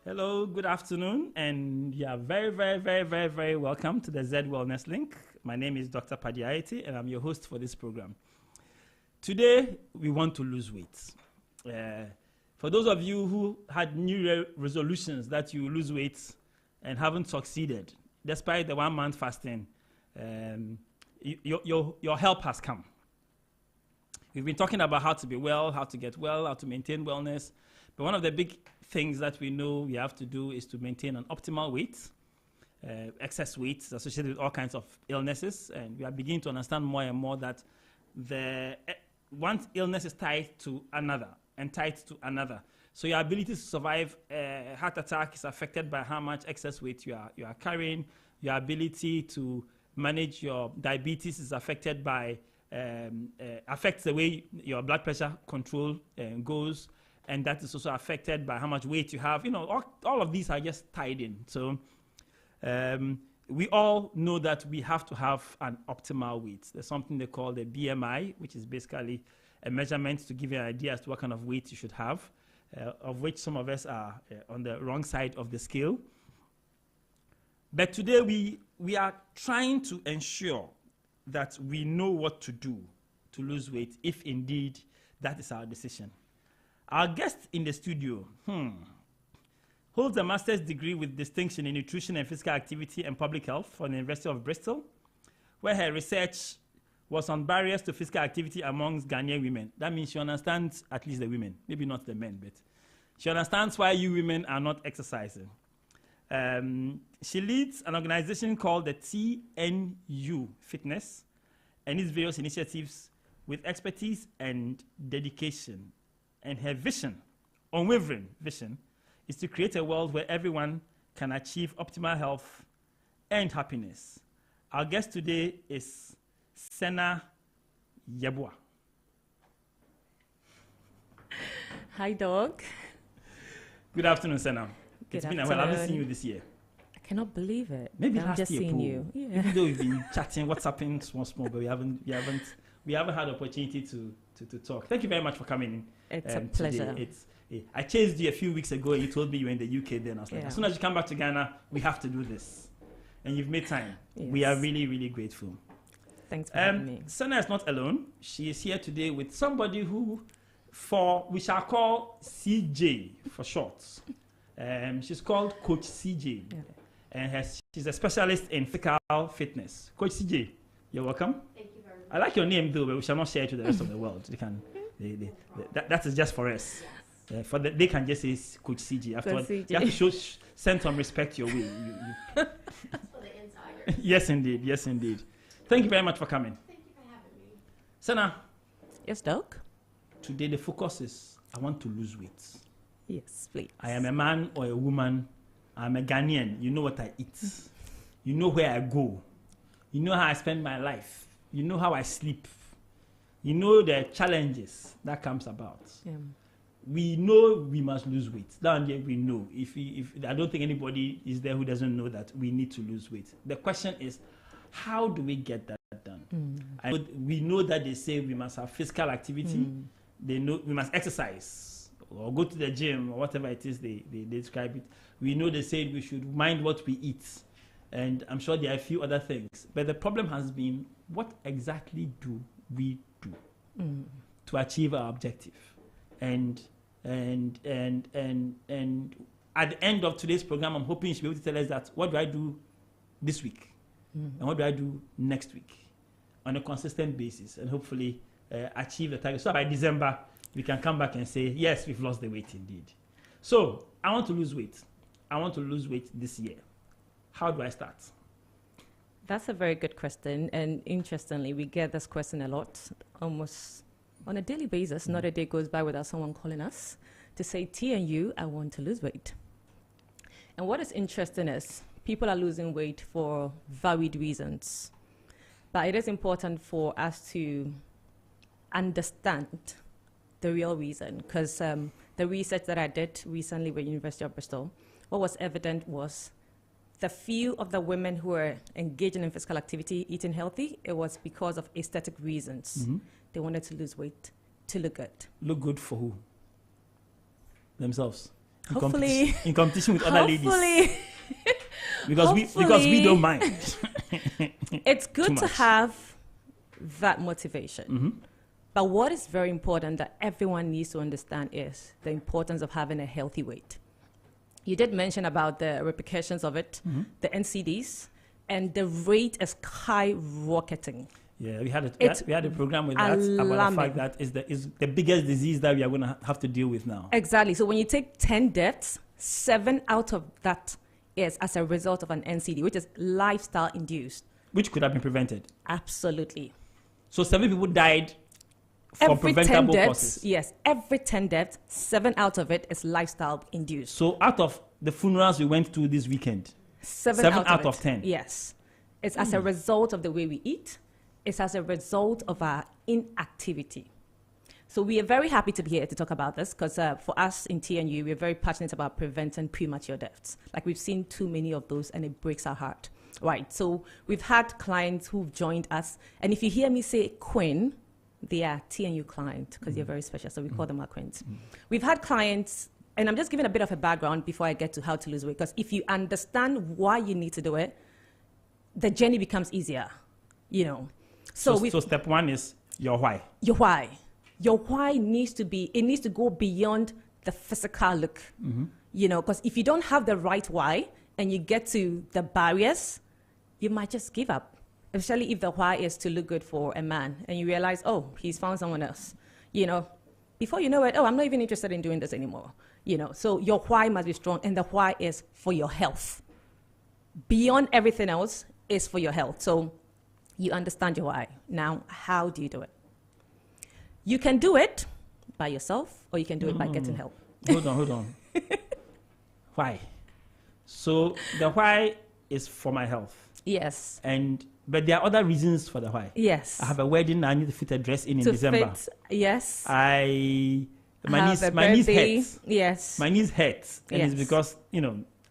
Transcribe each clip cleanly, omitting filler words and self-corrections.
Hello, good afternoon, and you are very welcome to the Zed Wellness Link. My name is Dr. Padiaiti, and I'm your host for this program. Today, we want to lose weight. For those of you who had new resolutions that you lose weight and haven't succeeded, despite the 1 month fasting, your help has come. We've been talking about how to be well, how to get well, how to maintain wellness. But one of the big things that we know we have to do is to maintain an optimal weight. Excess weight is associated with all kinds of illnesses. And we are beginning to understand more and more that one illness is tied to another and tied to another. So your ability to survive a heart attack is affected by how much excess weight you are carrying. Your ability to manage your diabetes is affected by affects the way your blood pressure control goes, and that is also affected by how much weight you have. You know, all of these are just tied in. So we all know that we have to have an optimal weight. There's something they call the BMI, which is basically a measurement to give you an idea as to what kind of weight you should have, of which some of us are on the wrong side of the scale. But today we are trying to ensure that we know what to do to lose weight, if indeed that is our decision. Our guest in the studio holds a master's degree with distinction in nutrition and physical activity and public health from the University of Bristol, where her research was on barriers to physical activity amongst Ghanaian women. That means she understands at least the women, maybe not the men, but she understands why you women are not exercising. She leads an organization called the TNU Fitness and its various initiatives with expertise and dedication. And her vision, unwavering vision, is to create a world where everyone can achieve optimal health and happiness. Our guest today is Sena Yeboah. Hi, Doug. Good afternoon, Sena. Good It's been a while. I haven't seen you this year. I cannot believe it. Maybe I'm last just year, seeing Paul. you. Yeah. Even though we've been chatting, WhatsApping small, but we haven't had opportunity to talk. Thank you very much for coming in. It's a pleasure. I chased you a few weeks ago and you told me you were in the UK then. I was like, as soon as you come back to Ghana, we have to do this. And you've made time. Yes. We are really grateful. Thanks for having me. Sana is not alone. She is here today with somebody who, we shall call CJ for short. She's called Coach CJ. Yeah. And she's a specialist in physical fitness. Coach CJ, you're welcome. Thank you very much. I like your name though, but we shall not share it to the rest of the world. That is just for us. They can just say Coach CJ. Afterwards, you have to send some respect your way. That's for the insiders. Yes, indeed. Thank you very much for coming. Thank you for having me. Sana. Yes, Doug? Today the focus is I want to lose weight. Yes, please. I am a man or a woman. I'm a Ghanaian. You know what I eat. You know where I go. You know how I spend my life. You know how I sleep. You know the challenges that comes about. Yeah. We know we must lose weight. Down there we know. If I don't think anybody is there who doesn't know that we need to lose weight. The question is, how do we get that done? We know that they say we must have physical activity. They know we must exercise or go to the gym or whatever it is they describe it. We know they say we should mind what we eat. And I'm sure there are a few other things. But the problem has been, what exactly do we do to achieve our objective? And at the end of today's program, I'm hoping she'll be able to tell us that what do I do this week? And what do I do next week on a consistent basis, and hopefully achieve the target. So by December, we can come back and say, yes, we've lost the weight indeed. So I want to lose weight. I want to lose weight this year. How do I start? That's a very good question. And interestingly, we get this question a lot, almost on a daily basis. Not a day goes by without someone calling us to say, TNU, I want to lose weight. And what is interesting is people are losing weight for varied reasons. But it is important for us to understand the real reason, because the research that I did recently with the University of Bristol, what was evident was the few of the women who were engaging in physical activity, eating healthy, it was because of aesthetic reasons. They wanted to lose weight to look good. Look good for who? Themselves. Hopefully. In competition with other ladies. Hopefully. Because we don't mind. It's good to much. have that motivation. But what is very important that everyone needs to understand is the importance of having a healthy weight. You did mention about the repercussions of it, the NCDs, and the rate is skyrocketing. Yeah, we had a program with that about the fact that is the biggest disease that we are going to have to deal with now. Exactly. So when you take 10 deaths, 7 out of that is as a result of an NCD, which is lifestyle induced. Which could have been prevented. Absolutely. So 7 people died from Every 10 preventable deaths, causes. yes, every 10 deaths, 7 out of it is lifestyle induced. So out of the funerals we went to this weekend, 7 out of of 10. Yes. It's as a result of the way we eat. It's as a result of our inactivity. So we are very happy to be here to talk about this because for us in TNU, we're very passionate about preventing premature deaths. Like we've seen too many of those and it breaks our heart. Right. So we've had clients who've joined us. And if you hear me say Queen, they are TNU clients because they're very special. So we call them our queens. We've had clients, and I'm just giving a bit of a background before I get to how to lose weight. Because if you understand why you need to do it, the journey becomes easier, you know. So step 1 is your why. Your why. Your why needs to go beyond the physical look, you know, because if you don't have the right why and you get to the barriers, you might just give up, especially if the why is to look good for a man and you realize, oh, he's found someone else, you know, before you know it, oh, I'm not even interested in doing this anymore, you know. So your why must be strong, and the why is for your health. Beyond everything else is for your health. So you understand your why. Now, how do you do it? You can do it by yourself, or you can do it by getting help. Hold on. Why? So the why is for my health. Yes. But there are other reasons for the why. Yes. I have a wedding. I need to fit a dress in December. Yes. My knees hurts. Yes. My knees hurts, and Yes. it's because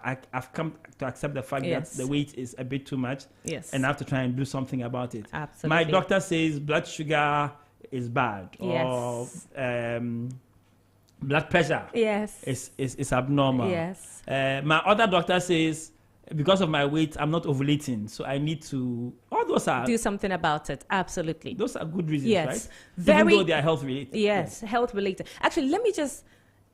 I've come to accept the fact Yes. that the weight is a bit too much. Yes. And I have to try and do something about it. Absolutely. My doctor says blood sugar is bad, or blood pressure Yes. is abnormal. Yes. My other doctor says because of my weight, I'm not ovulating, so I need to. All those are do something about it. Absolutely. those are good reasons, Yes. right? Even though they are health related. Yes, health related. Actually,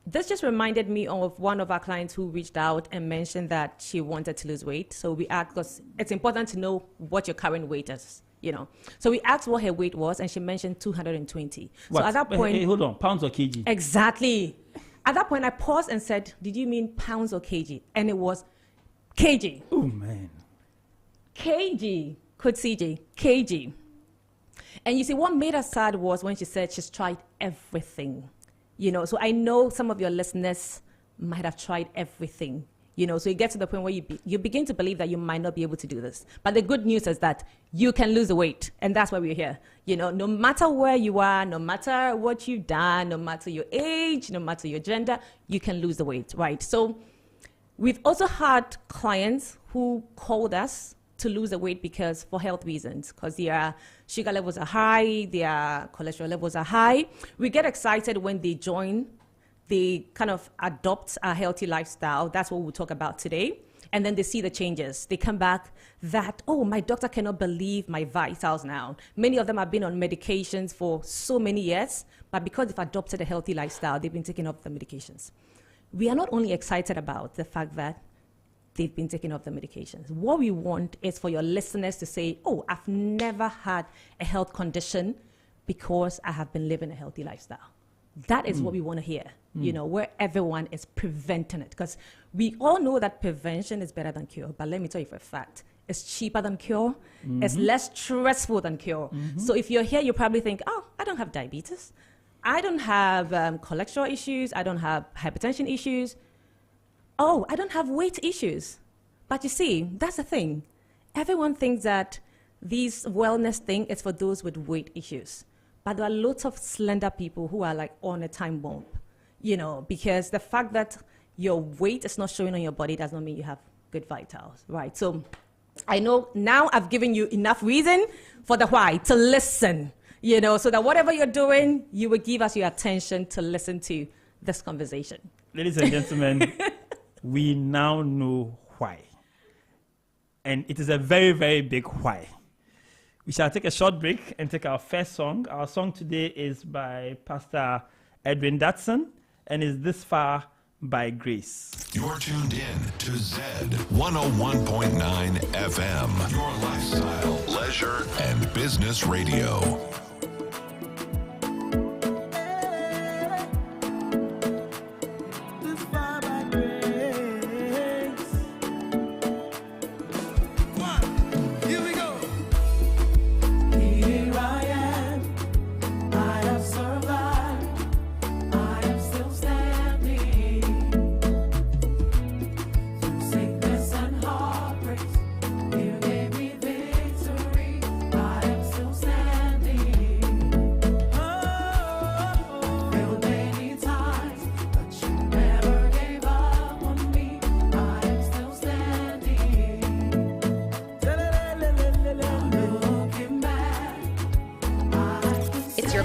this just reminded me of one of our clients who reached out and mentioned that she wanted to lose weight. So we asked, because it's important to know what your current weight is, you know. So we asked what her weight was, and she mentioned 220. What? So at that point, Hey, hold on, pounds or kg? Exactly. At that point, I paused and said, did you mean pounds or kg? And it was kg. Oh man. kg. Could CG. kg. And you see, what made her sad was when she said she's tried everything. You know, so I know some of your listeners might have tried everything. You know, so you get to the point where you begin to believe that you might not be able to do this. But the good news is that you can lose the weight. And that's why we're here. You know, no matter where you are, no matter what you've done, no matter your age, no matter your gender, you can lose the weight, right? So we've also had clients who called us to lose the weight because for health reasons, because their sugar levels are high, their cholesterol levels are high. We get excited when they join. They kind of adopt a healthy lifestyle. That's what we'll talk about today. And then they see the changes. They come back that, oh, my doctor cannot believe my vitals now. Many of them have been on medications for so many years, but because they've adopted a healthy lifestyle, they've been taking off the medications. We are not only excited about the fact that they've been taking off the medications. What we want is for your listeners to say, oh, I've never had a health condition because I have been living a healthy lifestyle. That is what we want to hear, you know, where everyone is preventing it. Because we all know that prevention is better than cure. But let me tell you for a fact, it's cheaper than cure. It's less stressful than cure. So if you're here, you probably think, oh, I don't have diabetes. I don't have cholesterol issues. I don't have hypertension issues. Oh, I don't have weight issues. But you see, that's the thing. Everyone thinks that this wellness thing is for those with weight issues. But there are lots of slender people who are like on a time bomb, you know, because the fact that your weight is not showing on your body does not mean you have good vitals, right? So I know now I've given you enough reason for the why to listen, you know, so that whatever you're doing, you will give us your attention to listen to this conversation. ladies and gentlemen, we now know why. And it is a very, very big why. We shall take a short break and take our first song. Our song today is by Pastor Edwin Datson and is This Far by Grace. You're tuned in to Zed 101.9 FM, your lifestyle, leisure, and business radio.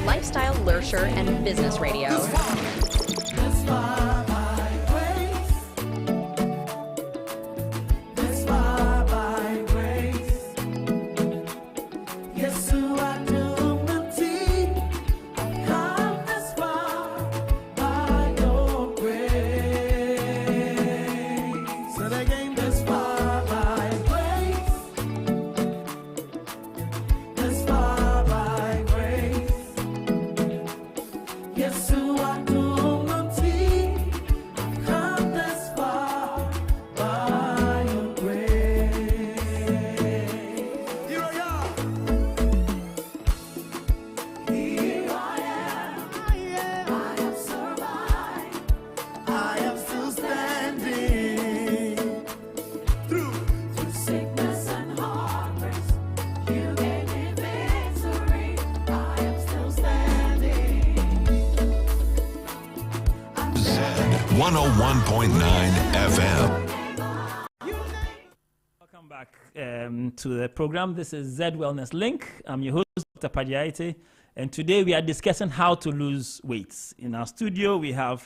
Lifestyle, leisure, and business radio. Zed 101.9 FM. Welcome back to the program. This is Zed Wellness Link. I'm your host, Dr. Padiaite, and today we are discussing how to lose weight. In our studio, we have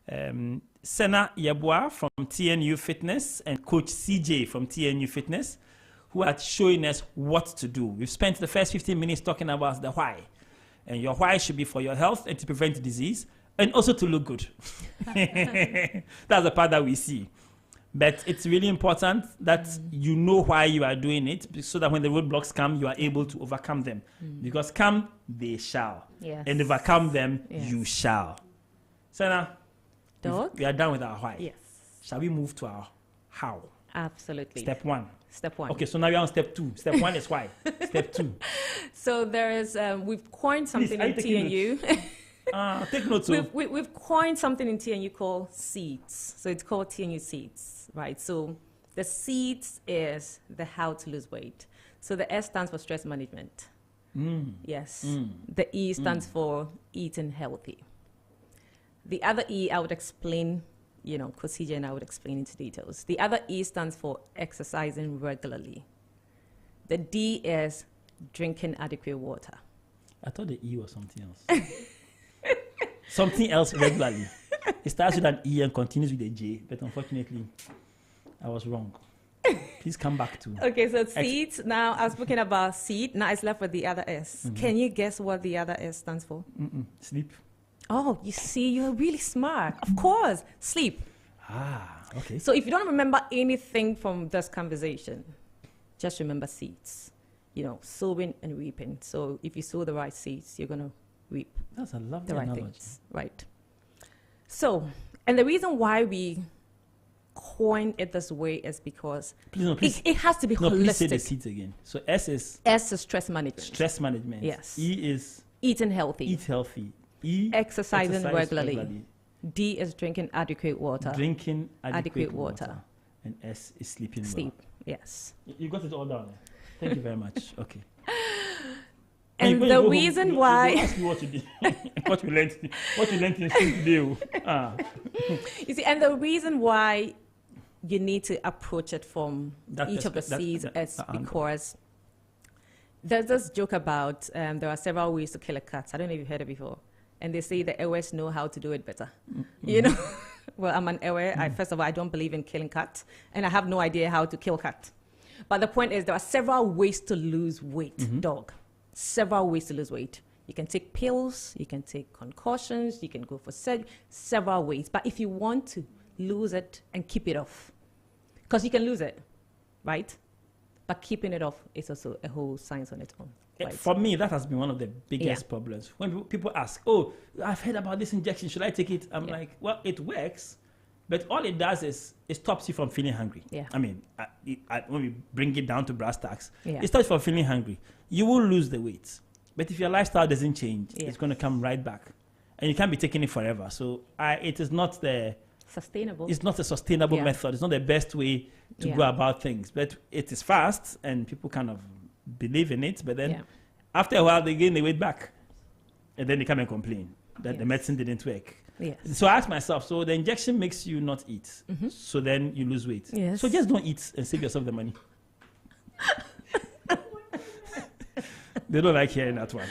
Sena Yeboah from TNU Fitness and Coach CJ from TNU Fitness, who are showing us what to do. We've spent the first 15 minutes talking about the why. And your why should be for your health and to prevent disease, and also to look good. That's the part that we see. But it's really important that you know why you are doing it, so that when the roadblocks come, you are able to overcome them. Because come, they shall. Yes. And overcome them, Yes. you shall. Senna, Dog? we are done with our why. Yes. Shall we move to our how? Absolutely. Step one. Step one. Okay, so now we are on step two. Step one is why. Step two. So there is, we've coined something are you in taking TNU. Take notes. So We've coined something in TNU called seeds. So it's called TNU seeds, right? So the seeds is the how to lose weight. So the S stands for stress management. Yes. The E stands for eating healthy. The other E I would explain, because CJ and I would explain into details. The other E stands for exercising regularly. The D is drinking adequate water. I thought the E was something else. Something else regularly. It starts with an E and continues with a J, but unfortunately, I was wrong. Please come back to. Okay, so seeds. Now I was speaking about seed. Now it's left with the other S. Can you guess what the other S stands for? Sleep. Oh, you see, you're really smart. Of course, sleep. Okay. So if you don't remember anything from this conversation, just remember seeds. Sowing and reaping. So if you sow the right seeds, you're gonna reap That's a lovely the right analogy. things. Right. So, and the reason why we coined it this way is because Please, it has to be no, please say the holistic. seeds again. So S is S is stress management. stress management. Yes. E is Eating healthy. eat healthy. E Exercising exercise regularly. D is drinking adequate water. Drinking adequate water. water. And S is sleeping Sleep. Yes. well. You got it all down. Thank you very much. Okay. And when the you go reason home, why you ask me what you did, what you learned in school today. you see, and the reason why you need to approach it from That each of the perspe- seeds that is angle. because there's this joke about there are several ways to kill a cat. I don't know if you've heard it before. And they say they always know how to do it better. Well, I'm an Ewe. First of all, I don't believe in killing cats, and I have no idea how to kill cat. But the point is, there are several ways to lose weight, dog. Several ways to lose weight. You can take pills, you can take concussions, you can go for surgery, several ways. But if you want to lose it and keep it off, because you can lose it, right? But keeping it off is also a whole science on its own. Right? For me, that has been one of the biggest problems. When people ask, oh, I've heard about this injection, should I take it? I'm like, well, it works, but all it does is it stops you from feeling hungry. Yeah. I mean, when we bring it down to brass tacks, Yeah. it stops you from feeling hungry. You will lose the weight. But if your lifestyle doesn't change, it's going to come right back. And you can't be taking it forever. So it is not sustainable. It's not a sustainable method. It's not the best way to go about things. But it is fast, and people kind of believe in it. But then after a while, they gain the weight back. And then they come and complain that the medicine didn't work. Yes. So I asked myself, so the injection makes you not eat. So then you lose weight. Yes. So just don't eat and save yourself the money. They don't like hearing that one.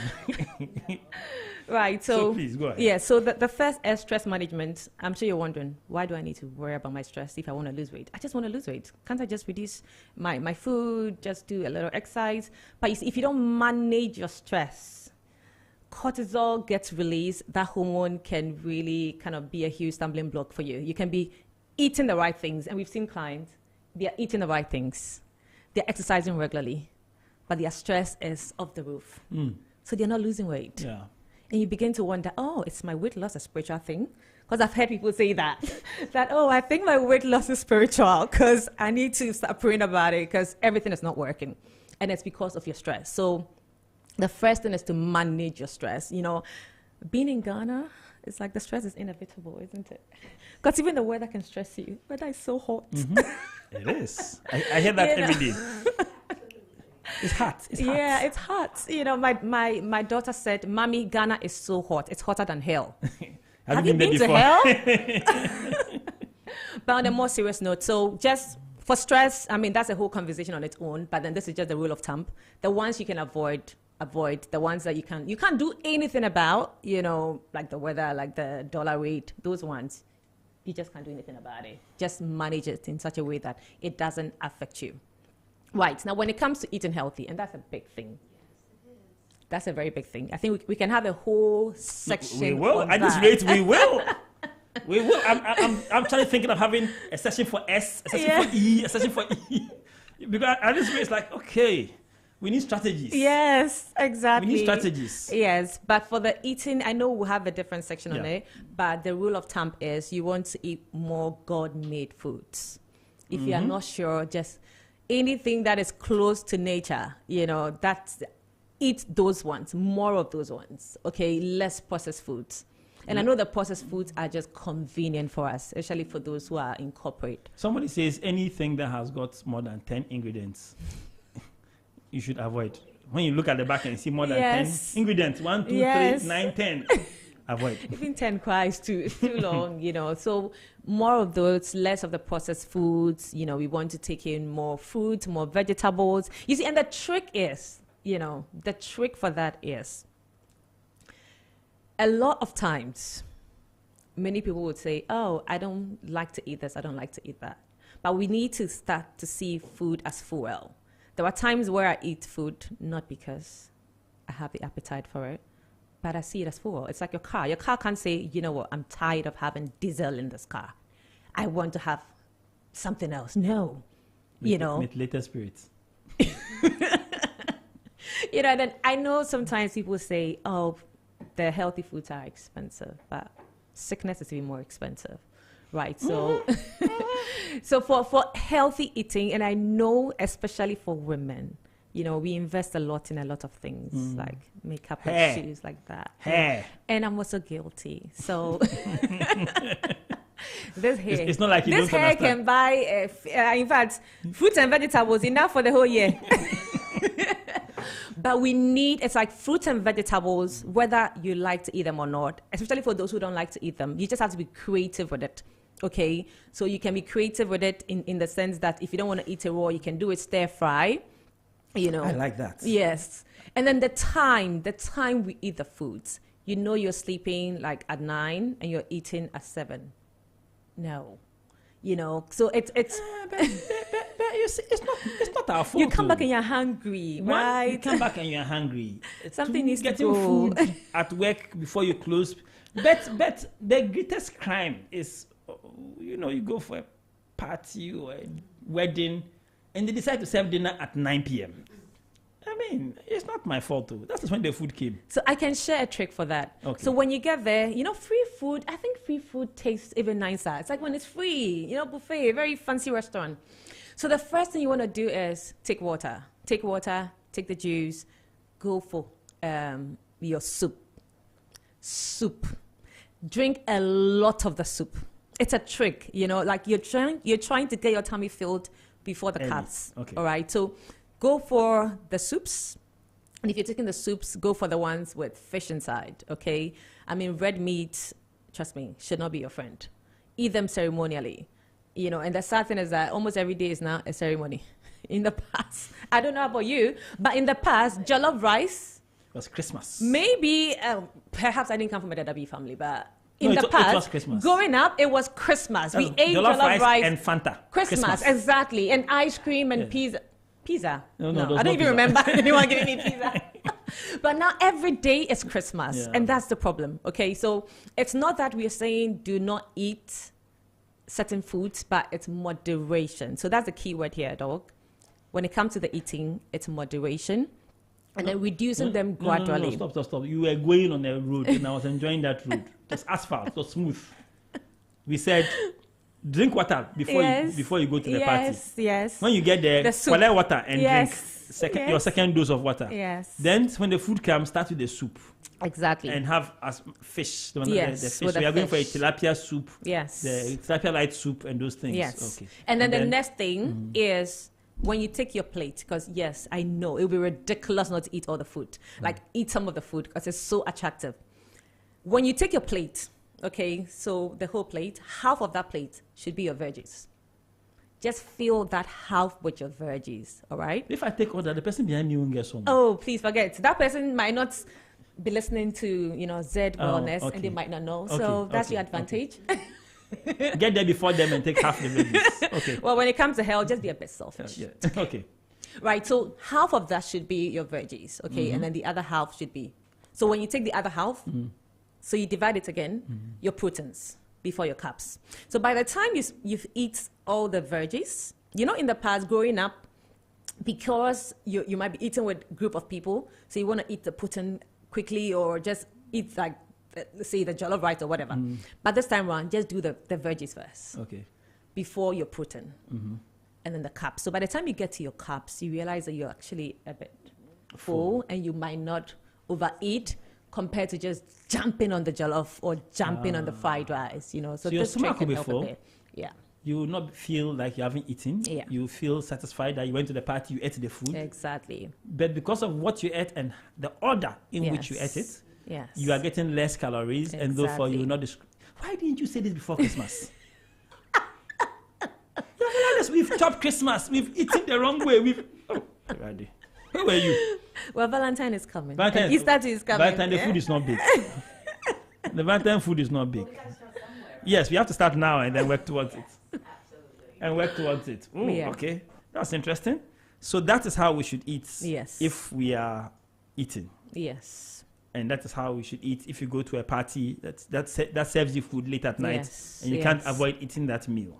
Right. So please go ahead. Yeah. So the first is stress management. I'm sure you're wondering, why do I need to worry about my stress if I want to lose weight? I just want to lose weight. Can't I just reduce my food, just do a little exercise? But you see, if you don't manage your stress, cortisol gets released. That hormone can really kind of be a huge stumbling block for you. You can be eating the right things. And we've seen clients, they're eating the right things. They're exercising regularly, but their stress is off the roof. So they're not losing weight. Yeah. And you begin to wonder, oh, is my weight loss a spiritual thing? Because I've heard people say that, that, oh, I think my weight loss is spiritual because I need to start praying about it because everything is not working. And it's because of your stress. So the first thing is to manage your stress. You know, being in Ghana, it's like the stress is inevitable, isn't it? Because even the weather can stress you. Weather is so hot. It is. I hear that every day. It's hot. It's hot. Yeah, it's hot. You know, my daughter said, Mommy, Ghana is so hot. It's hotter than hell. Have you been to hell? But on a more serious note, so just for stress, I mean, that's a whole conversation on its own. But then this is just the rule of thumb. The ones you can avoid. The ones that you can't do anything about, you know, like the weather, like the dollar rate, those ones, you just can't do anything about it. Just manage it in such a way that it doesn't affect you. Right. Now, when it comes to eating healthy, and that's a big thing. That's a very big thing. I think we can have a whole section. We will. On At this that. rate, we will. We will. I'm trying thinking of having a session for S, a session for E, a session for E. Because at this rate, it's like, okay, we need strategies. Yes, exactly. We need strategies. Yes, but for the eating, I know we'll have a different section on it, but the rule of thumb is you want to eat more God-made foods. If you are not sure, just anything that is close to nature, you know, eat those ones, more of those ones, okay? Less processed foods. And I know the processed foods are just convenient for us, especially for those who are in corporate. Somebody says anything that has got more than 10 ingredients, you should avoid. When you look at the back and you see more than 10 ingredients, 1, 2, 3, 9, 10, avoid. Even 10 cries too long, you know. So more of those, less of the processed foods. You know, we want to take in more fruit, more vegetables. You see, and the trick is, you know, the trick for that is, a lot of times, many people would say, oh, I don't like to eat this, I don't like to eat that. But we need to start to see food as fuel. There are times where I eat food, not because I have the appetite for it, but I see it as fuel. It's like your car. Your car can't say, you know what, I'm tired of having diesel in this car. I want to have something else. No, you know. With later spirits. You know, then I know sometimes people say, oh, the healthy foods are expensive, but sickness is even more expensive, right? So, so for healthy eating, and I know especially for women, you know, we invest a lot in a lot of things like makeup and shoes like that. Hair. And I'm also guilty. So this hair, it's not like you this don't hair understand. can buy, in fact, fruits and vegetables enough for the whole year. But we need, it's like fruits and vegetables, whether you like to eat them or not, especially for those who don't like to eat them. You just have to be creative with it, okay? So you can be creative with it in the sense that if you don't want to eat it raw, you can do it stir fry, you know. I like that. Yes. And then the time we eat the foods. You know you're sleeping like at 9 and you're eating at 7. No. You know, so it's But you see, it's not our fault. you come back though. and you're hungry, One, right? you come back and you're hungry. Something Two, needs to getting go. food at work before you close. But the greatest crime is, you go for a party or a wedding, and they decide to serve dinner at 9 p.m. I mean, it's not my fault though. That's when the food came. So I can share a trick for that. Okay. So when you get there, free food, I think free food tastes even nicer. It's like when it's free, buffet, very fancy restaurant. So the first thing you want to do is take water. Take water, take the juice, go for your soup. Soup. Drink a lot of the soup. It's a trick, like you're trying to get your tummy filled before the Early. carbs. Okay. All right. So go for the soups. And if you're taking the soups, go for the ones with fish inside, okay? I mean, red meat, trust me, should not be your friend. Eat them ceremonially, and the sad thing is that almost every day is now a ceremony. In the past, I don't know about you, but in the past, jollof rice, It was Christmas. maybe, perhaps I didn't come from a Dadabi family, but No, in the it past, was Christmas. growing up, it was Christmas. We That's ate jollof rice and Fanta. Christmas, exactly, and ice cream and pizza. Pizza? No, there was I don't no even pizza. remember anyone giving me pizza. But now every day is Christmas, Yeah. and that's the problem. Okay, so it's not that we are saying do not eat certain foods, but it's moderation. So that's the key word here, dog. When it comes to the eating, it's moderation, and then reducing them gradually. No, stop. You were going on a road, and I was enjoying that road. It was asphalt, it was smooth. We said, drink water before you go to the party. Yes. When you get there, The soup. collect water and Yes. drink Yes. your second dose of water. Yes. Then when the food comes, start with the soup Exactly. and have fish. The Yes, fish. with the We are going for a fish. tilapia soup, Yes. the tilapia light soup and those things. Yes. Okay. And then the next thing is when you take your plate, because yes, I know it will be ridiculous not to eat all the food. Like eat some of the food because it's so attractive. When you take your plate, okay, so the whole plate, half of that plate should be your veggies. Just fill that half with your veggies, all right? If I take order, the person behind me won't get some. Oh, please forget. That person might not be listening to, Zed Oh, Wellness, okay. and they might not know. Okay, So that's okay, your advantage. Get there before them and take half the veggies. Okay. Well, when it comes to health, just be a bit selfish. Yeah. Okay. Right, so half of that should be your veggies, okay, and then the other half should be. So when you take the other half, so you divide it again, your proteins before your carbs. So by the time you've eat all the veggies, in the past growing up, because you might be eating with a group of people, so you want to eat the protein quickly or just eat like, let's say the jollof rice or whatever. But this time around, just do the veggies first Okay. before your protein. And then the carbs. So by the time you get to your carbs, you realize that you're actually a bit full and you might not overeat compared to just jumping on the jollof or jumping on the fried rice, So your this stomach trick can will be help a full? bit. Yeah, You will not feel like you haven't eaten. Yeah. You feel satisfied that you went to the party, you ate the food. exactly. But because of what you ate and the order in which you ate it, Yes. you are getting less calories and therefore you will Exactly. not... Why didn't you say this before Christmas? You realize we've chopped Christmas. We've eaten the wrong way. Ready. Where were you? Well, Valentine is coming. Valentine- And Easter too is coming. Valentine, the yeah? food is not big. The Valentine food is not big. Yes, we have to start now and then work towards it. And work towards it. Oh, Yeah. okay. That's interesting. So that is how we should eat Yes. if we are eating. Yes. And that is how we should eat if you go to a party that serves you food late at night. Yes, And you can't yes. avoid eating that meal.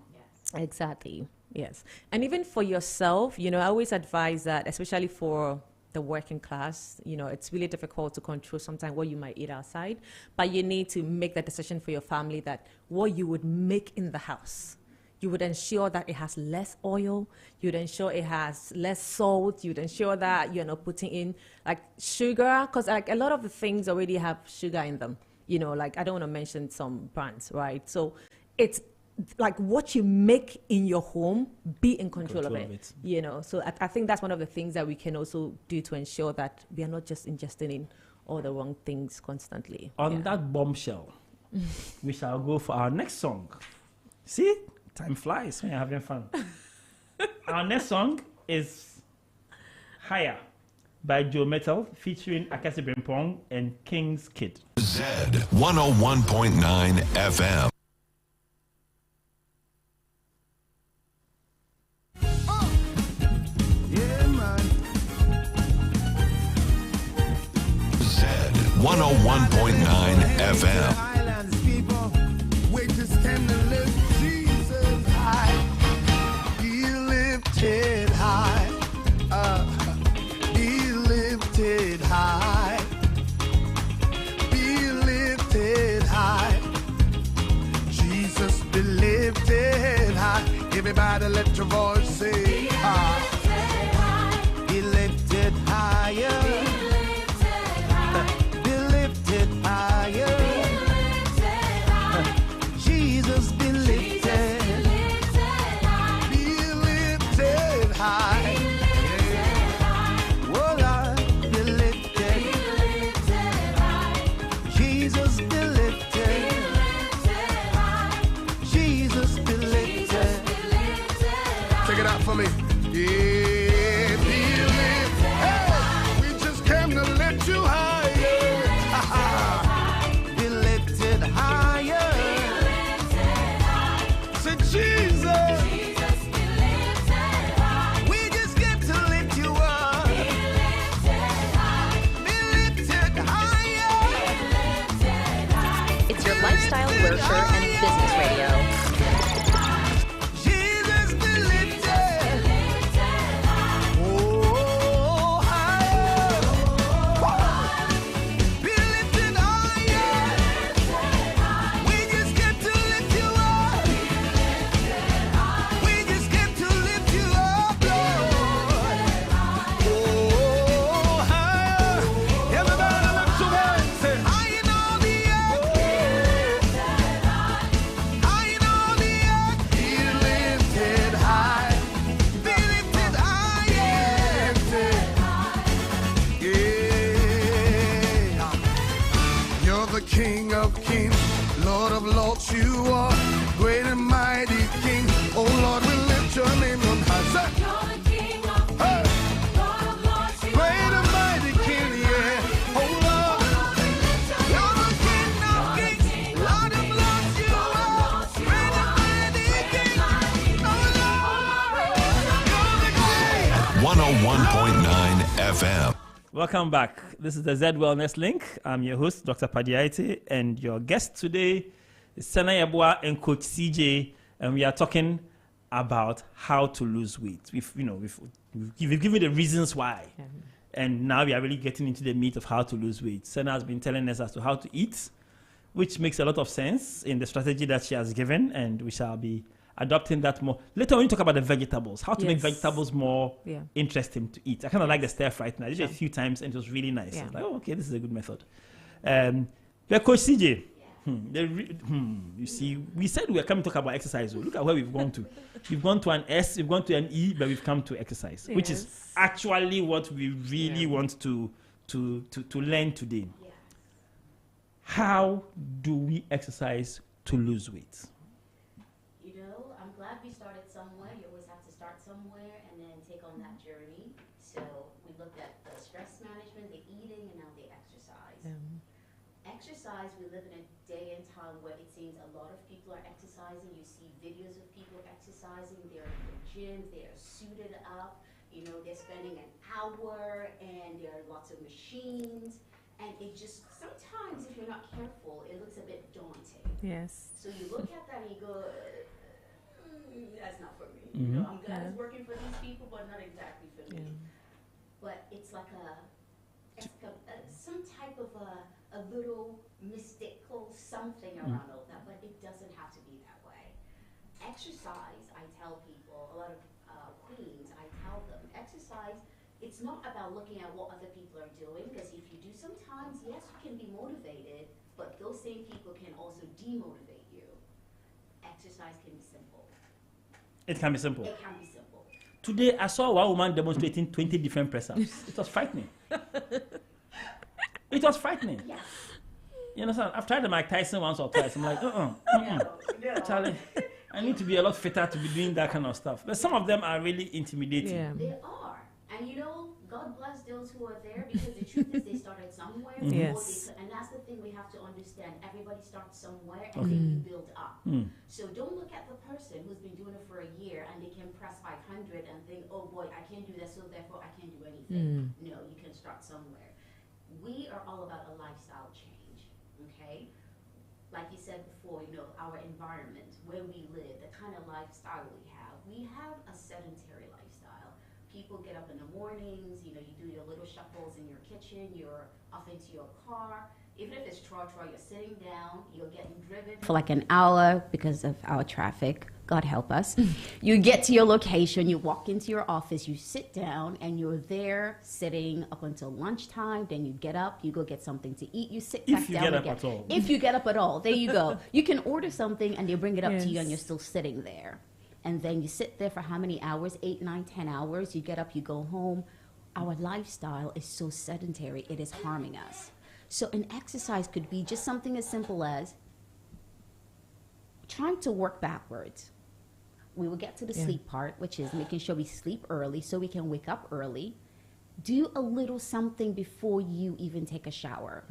Exactly. Yes. And even for yourself, I always advise that, especially for the working class, it's really difficult to control sometimes what you might eat outside, but you need to make the decision for your family that what you would make in the house, you would ensure that it has less oil, you'd ensure it has less salt, you'd ensure that you're not putting in like sugar, because like a lot of the things already have sugar in them, like I don't want to mention some brands, right? So it's like what you make in your home, be in control of it. So I think that's one of the things that we can also do to ensure that we are not just ingesting in all the wrong things constantly. On that bombshell, we shall go for our next song. See? Time flies when you're having fun. Our next song is Higher by Joe Metal featuring Akasi Brimpong and King's Kid. Zed 101.9 FM. 101.9 FM. Islands, people, we just came to lift Jesus high. Be lifted high. Be lifted high. Be lifted high. Jesus be lifted high. Everybody let your voice say high. Be lifted higher. Be lifted higher. Jesus be lifted. Be lifted high. Oh Lord, be lifted. Jesus be lifted. Jesus be lifted. Take it out for me. Yeah, be lifted. Hey, we just came to lift you higher. Be lifted higher. Say Jesus. We just get to lift you up. Be lifted higher. It's your lifestyle, leisure, and business radio. Jesus be lifted. Oh, higher. Be lifted higher. We just get to lift you up. We just get to lift you up, Lord. Oh, higher. Everybody lift your hands. Say, high in all the earth. High in all the earth. Be lifted high. Be lifted high. Yeah. You're the King of Kings, Lord of Lords. You are great and mighty King. Oh Lord, we lift your name on high. Say, hey. Great and mighty King, yeah. Oh Lord, you're the King of Kings, Lord of Lords. You are great and mighty King. Oh Lord, you're the King. 101.9 FM. Welcome back. This is the Zed Wellness Link. I'm your host, Dr. Padiaite, and your guest today is Sena Yabua and Coach CJ, and we are talking about how to lose weight. We've given the reasons why, and now we are really getting into the meat of how to lose weight. Sena has been telling us as to how to eat, which makes a lot of sense in the strategy that she has given, and we shall be adopting that more. Later, when you talk about the vegetables, how to make Yes. vegetables more Yeah. interesting to eat. I kind of like the stir fry. I did it a few times and it was really nice. I Yeah. was like, oh, okay, this is a good method. Yeah, Coach CJ. You see, we said we were coming to talk about exercise. Look at where we've gone to. We've gone to an S, we've gone to an E, but we've come to exercise, which is Yes. actually what we really want to learn today. Yeah. How do we exercise to lose weight? You know, I'm glad we started somewhere. You always have to start somewhere and then take on that journey. So we looked at the stress management, the eating, and now the exercise. Exercise, we live in a day and time where it seems a lot of people are exercising. You see videos of people exercising. They're in the gym. They are suited up. You know, they're spending an hour and there are lots of machines. And it just, sometimes if you're not careful, it looks a bit daunting. Yes. So you look at that and you go, that's not for me. You know, I'm glad it's working for these people, but not exactly for me. But it's like some type of a little mystical something around all that, but it doesn't have to be that way. Exercise, I tell people, a lot of queens, I tell them, exercise, it's not about looking at what other people are doing, because if you do sometimes, yes, you can be motivated, but those same people can also demotivate you. Exercise can be simple. It can be simple. It can be simple. Today, I saw one woman demonstrating 20 different press-ups. It was frightening. It was frightening. Yes. You understand? I've tried the Mike Tyson once or twice. I'm like, No. Charlie, I need to be a lot fitter to be doing that kind of stuff. But some of them are really intimidating. Yeah. They are. And you know, God bless those who are there, because the truth is they started somewhere. Yes. And that's the thing we have to understand. Everybody starts somewhere and then you build up. So don't look at the person who's been doing it for a year and they can press 500 and think, oh boy, I can't do that, so therefore I can't do anything. No, you can start somewhere. we are all about a lifestyle change, okay? Like you said before, you know, our environment, where we live, the kind of lifestyle we have a sedentary lifestyle. People get up in the mornings, you know, you do your little shuffles in your kitchen, you're off into your car. Even if it's trotro, you're sitting down, you're getting driven for like an hour because of our traffic. God help us. You get to your location, you walk into your office, you sit down, and you're there sitting up until lunchtime. Then you get up, you go get something to eat, you sit back down. If you get up at all. If you get up at all, there you go. You can order something and they bring it up to you and you're still sitting there. And then you sit there for how many hours? 8, 9, 10 hours. You get up, you go home. Our lifestyle is so sedentary, it is harming us. So an exercise could be just something as simple as trying to work backwards. We will get to the sleep part, which is making sure we sleep early so we can wake up early. Do a little something before you even take a shower.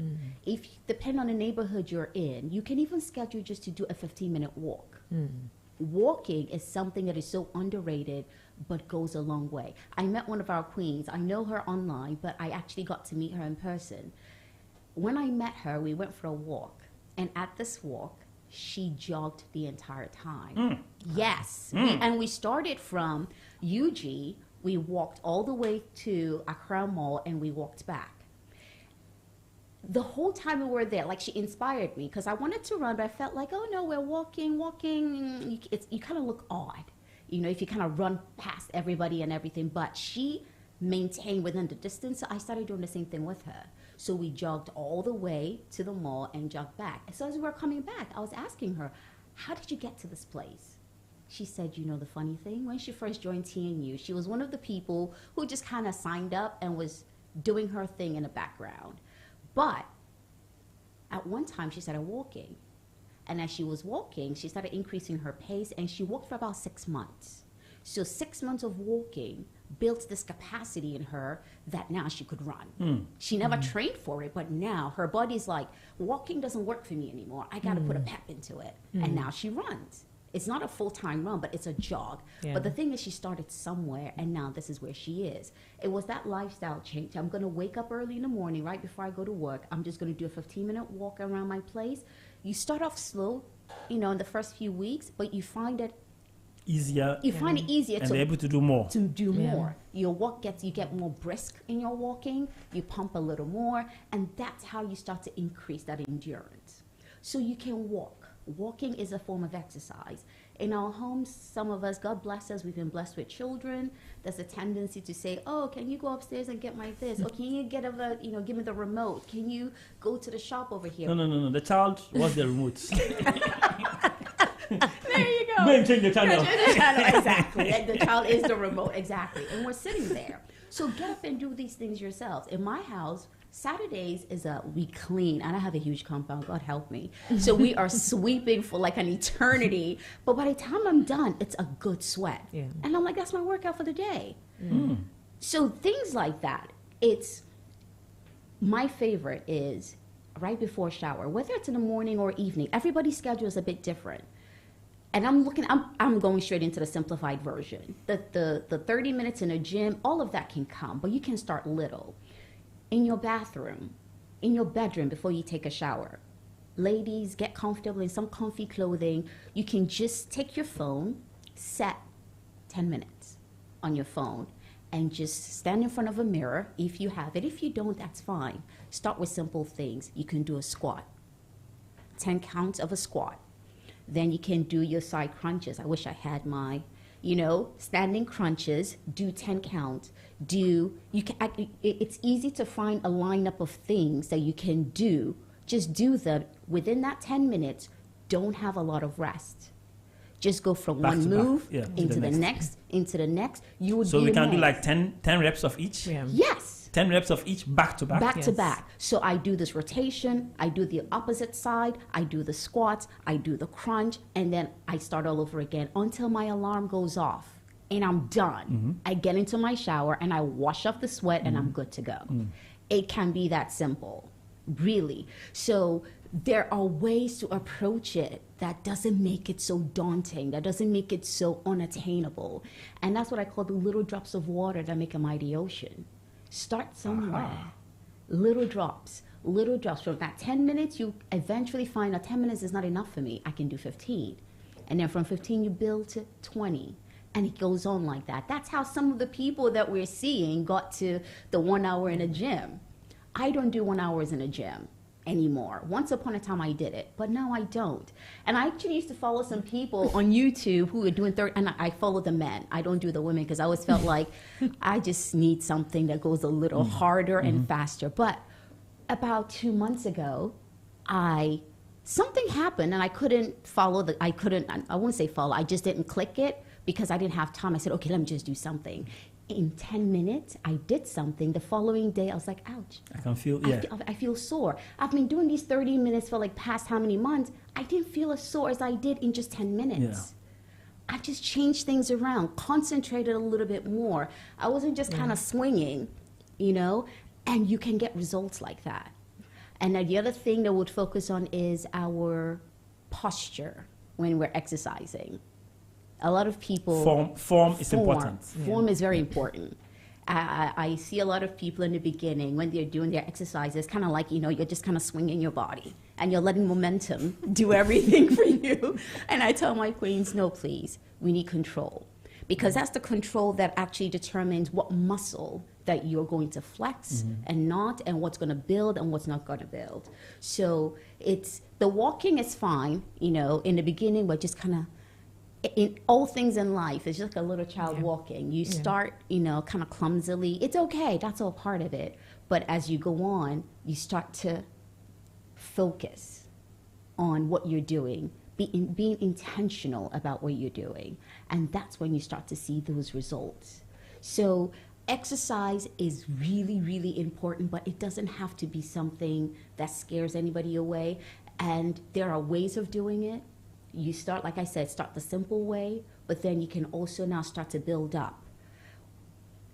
If depend on the neighborhood you're in, you can even schedule just to do a 15-minute walk. Walking is something that is so underrated but goes a long way. I met one of our queens. I know her online, but I actually got to meet her in person. When I met her, we went for a walk, and at this walk, she jogged the entire time. Yes. And we started from UG, we walked all the way to Accra Mall, and we walked back. The whole time we were there, like, she inspired me, because I wanted to run, but I felt like, oh no, we're walking, you kind of look odd, you know, if you kind of run past everybody and everything, but she maintained within the distance, so I started doing the same thing with her. So we jogged all the way to the mall and jogged back. And so as we were coming back, I was asking her, how did you get to this place? She said, you know, the funny thing, when she first joined TNU, she was one of the people who just kind of signed up and was doing her thing in the background. But at one time, she started walking. And as she was walking, she started increasing her pace, and she walked for about 6 months. So 6 months of walking built this capacity in her that now she could run. She never trained for it, but now her body's like, walking doesn't work for me anymore. I got to put a pep into it. And now she runs. It's not a full-time run, but it's a jog. But the thing is, she started somewhere, and now this is where she is. It was that lifestyle change. I'm going to wake up early in the morning, right before I go to work. I'm just going to do a 15-minute walk around my place. You start off slow, you know, in the first few weeks, but you find it easier. You find it easier and able to do more. More. Your walk you get more brisk in your walking. You pump a little more, and that's how you start to increase that endurance. So you can walk. Walking is a form of exercise. In our homes, some of us, God bless us, we've been blessed with children. There's a tendency to say, oh, can you go upstairs and get my this? Or can you get over, you know, give me the remote? Can you go to the shop over here? No. The child was the remote. There you go. Go and change the channel. Exactly. The child is the remote. Exactly. And we're sitting there. So get up and do these things yourselves. In my house, Saturdays is we clean, and I have a huge compound, God help me. So we are sweeping for like an eternity, but by the time I'm done, it's a good sweat. And I'm like, that's my workout for the day. So things like that, it's, my favorite is right before shower, whether it's in the morning or evening. Everybody's schedule is a bit different. And I'm going straight into the simplified version. The 30 minutes in a gym, all of that can come, but you can start little. In your bathroom, in your bedroom before you take a shower. Ladies, get comfortable in some comfy clothing. You can just take your phone, set 10 minutes on your phone, and just stand in front of a mirror if you have it. If you don't, that's fine. Start with simple things. You can do a squat, 10 counts of a squat. Then you can do your side crunches. I wish I had my, you know, standing crunches, do 10 counts. It's easy to find a lineup of things that you can do. Just do them within that 10 minutes. Don't have a lot of rest. Just go from one move into the next, into the next. You would. So we can do like 10 reps of each? Yes. 10 reps of each back to back? Back to back. So I do this rotation, I do the opposite side, I do the squats, I do the crunch, and then I start all over again until my alarm goes off. And I'm done. I get into my shower and I wash off the sweat and I'm good to go. It can be that simple, really. So there are ways to approach it that doesn't make it so daunting, that doesn't make it so unattainable. And that's what I call the little drops of water that make a mighty ocean. Start somewhere. little drops. Little drops. From that 10 minutes, you eventually find that 10 minutes is not enough for me. I can do 15. And then from 15, you build to 20. And it goes on like that. That's how some of the people that we're seeing got to the 1 hour in a gym. I don't do 1 hour in a gym anymore. Once upon a time I did it, but now I don't. And I actually used to follow some people on YouTube who were doing 30, and I follow the men. I don't do the women because I always felt like I just need something that goes a little harder and faster. But about 2 months ago, something happened and I couldn't follow I won't say follow, I just didn't click it because I didn't have time. I said, okay, let me just do something. In 10 minutes, I did something. The following day, I was like, ouch. I can feel, I feel sore. I've been doing these 30 minutes for like past how many months. I didn't feel as sore as I did in just 10 minutes. I just changed things around, concentrated a little bit more. I wasn't just kind of swinging, and you can get results like that. And then the other thing that we'll focus on is our posture when we're exercising. A lot of people... Form is important. Form is very important. I see a lot of people in the beginning when they're doing their exercises, kind of like, you're just kind of swinging your body and you're letting momentum do everything for you. And I tell my queens, no, please, we need control. Because that's the control that actually determines what muscle that you're going to flex and not, and what's going to build and what's not going to build. So the walking is fine, in the beginning, but just kind of, in all things in life, it's just like a little child walking. You start, kind of clumsily. It's okay. That's all part of it. But as you go on, you start to focus on what you're doing, being intentional about what you're doing. And that's when you start to see those results. So exercise is really, really important, but it doesn't have to be something that scares anybody away. And there are ways of doing it. You start, like I said, start the simple way, but then you can also now start to build up.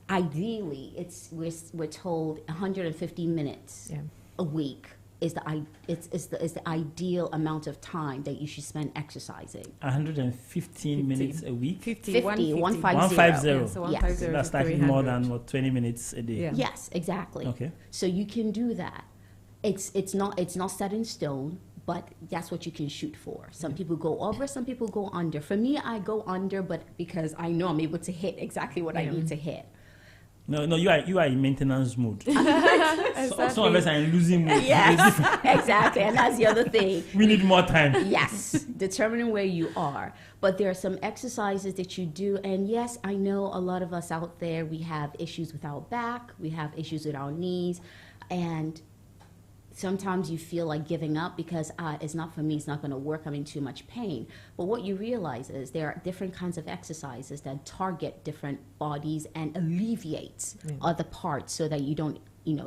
Ideally, we're told 150 minutes a week is the ideal amount of time that you should spend exercising. 115 minutes a week? 150. 150. Yeah, so 150 Yes. So that's like more than 20 minutes a day. Yeah. Yes, exactly. Okay. So you can do that. It's not set in stone, but that's what you can shoot for. Some people go over, some people go under. For me, I go under, but because I know I'm able to hit exactly what I need to hit. No, you are in maintenance mode. Exactly. Some of us are in losing mode. Yes, exactly, and that's the other thing. We need more time. Yes, determining where you are. But there are some exercises that you do, and yes, I know a lot of us out there, we have issues with our back, we have issues with our knees, and sometimes you feel like giving up because it's not for me, it's not going to work, I'm in too much pain. But what you realize is there are different kinds of exercises that target different bodies and alleviate other parts so that you don't,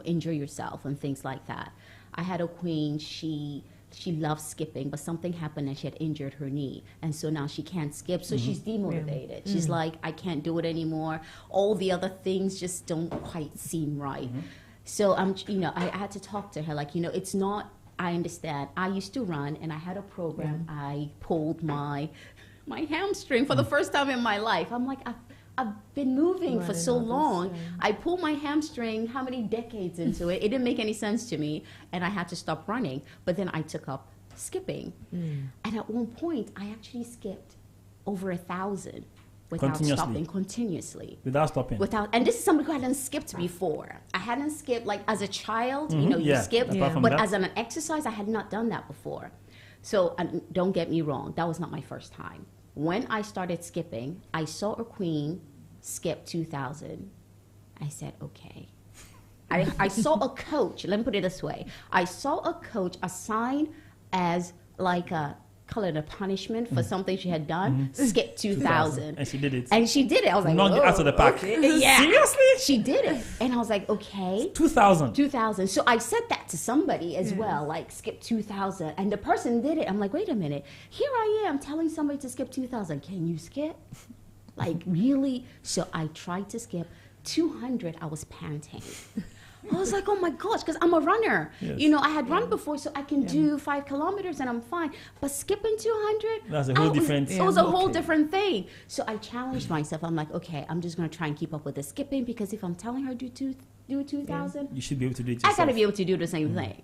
injure yourself and things like that. I had a queen, she loves skipping, but something happened and she had injured her knee. And so now she can't skip, so she's demotivated. She's like, I can't do it anymore. All the other things just don't quite seem right. So I had to talk to her, like, it's not, I understand. I used to run and I had a program. I pulled my hamstring for the first time in my life. I'm like, I've been moving for so long. I pulled my hamstring how many decades into it? It didn't make any sense to me. And I had to stop running. But then I took up skipping. And at one point, I actually skipped over 1,000. Without stopping, continuously. Without stopping. And this is somebody who hadn't skipped before. I hadn't skipped, like as a child, you skip. But as an exercise, I had not done that before. So don't get me wrong, that was not my first time. When I started skipping, I saw a queen skip 2,000. I said, okay. I saw a coach, let me put it this way. I saw a coach assigned as like call it a punishment for something she had done, skip 2,000. And she did it. I was like, knocked it out of the park. Okay. Yeah. Seriously? She did it. And I was like, okay. 2,000. 2,000. So I said that to somebody as well, like skip 2,000. And the person did it. I'm like, wait a minute. Here I am telling somebody to skip 2,000. Can you skip? Like, really? So I tried to skip 200. I was panting. I was like, oh my gosh, because I'm a runner. Yes. You know, I had run before, so I can do 5 kilometers and I'm fine. But skipping 200, That's a whole different. It was a whole Okay. different thing. So I challenged myself. I'm like, okay, I'm just gonna try and keep up with the skipping, because if I'm telling her do 2,000, You should be able to do it I yourself. gotta be able to do the same thing.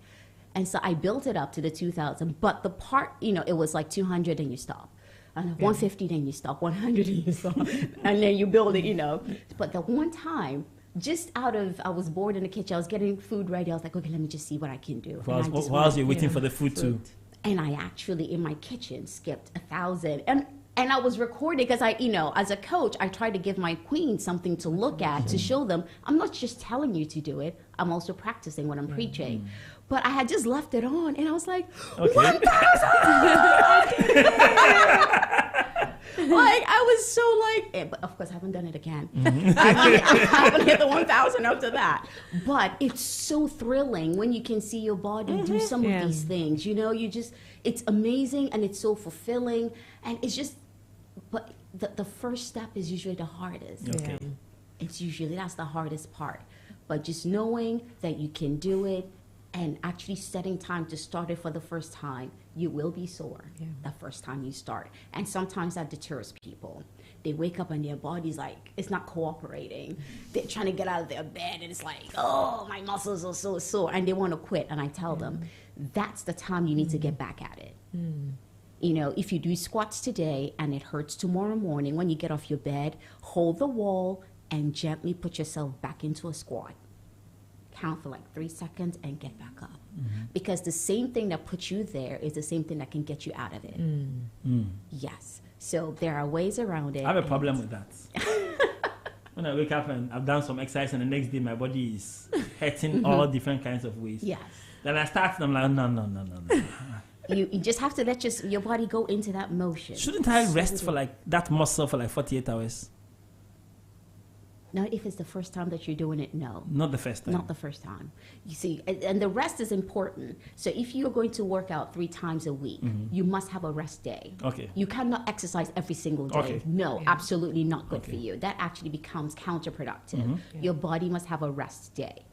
And so I built it up to the 2,000. But the part, you know, it was like 200 and you stop. And 150, then you stop. 100 and you stop. And then you build it, you know. But the one time, just out of, I was bored in the kitchen, I was getting food ready. I was like, okay, let me just see what I can do. Whilst you're waiting for the food to. And I actually, in my kitchen, skipped 1,000. And I was recording, because I, you know, as a coach, I try to give my queens something to look at, to show them, I'm not just telling you to do it, I'm also practicing what I'm preaching. But I had just left it on, and I was like, Okay. 1,000! Like, I was so like, but of course I haven't done it again. I haven't hit the 1,000 after that. But it's so thrilling when you can see your body do some of these things. You know, it's amazing, and it's so fulfilling, and it's just, but the first step is usually the hardest. Okay. That's the hardest part. But just knowing that you can do it, and actually setting time to start it for the first time, you will be sore the first time you start. And sometimes that deters people. They wake up and their body's like, it's not cooperating. They're trying to get out of their bed, and it's like, oh, my muscles are so sore, and they want to quit. And I tell them, that's the time you need to get back at it. You know, if you do squats today and it hurts tomorrow morning, when you get off your bed, hold the wall and gently put yourself back into a squat. Count for like 3 seconds and get back up. Because the same thing that puts you there is the same thing that can get you out of it. Yes. So there are ways around it. I have a problem with that. When I wake up and I've done some exercise, and the next day my body is hurting all different kinds of ways. Yes. Then I start and I'm like, no. You just have to let your body go into that motion. Shouldn't I rest for like that muscle for like 48 hours? Not if it's the first time that you're doing it, no. Not the first time. Not the first time. You see, and the rest is important. So if you're going to work out 3 times a week, you must have a rest day. Okay. You cannot exercise every single day. Okay. No, absolutely not good for you. That actually becomes counterproductive. Your body must have a rest day.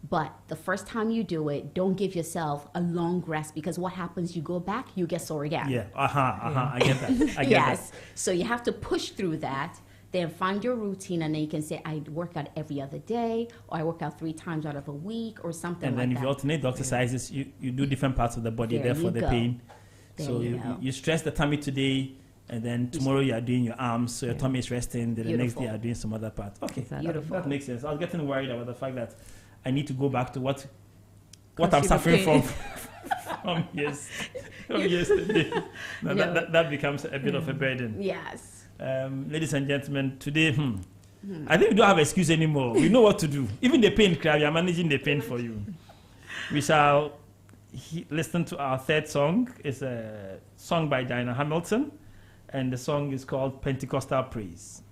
But the first time you do it, don't give yourself a long rest, because what happens, you go back, you get sore again. Yeah, I get that. I get Yes. that. So you have to push through that. Then find your routine, and then you can say, I work out every other day, or I work out 3 times out of a week, or something And like then that. if you alternate the exercises, you do different parts of the body, There therefore you the go. pain. There So you go. you stress the tummy today, and then tomorrow you are doing your arms, so your tummy is resting, then the next day Beautiful. you are doing some other part. Okay, Exactly. that makes sense. I was getting worried about the fact that I need to go back to what Cause I'm you suffering were from yesterday. Now, No. that becomes a bit of a burden. Yes. Ladies and gentlemen, today, I think we don't have excuse anymore. We know what to do. Even the pain cry, we are managing the pain for you. We shall listen to our third song. It's a song by Diana Hamilton, and the song is called Pentecostal Praise.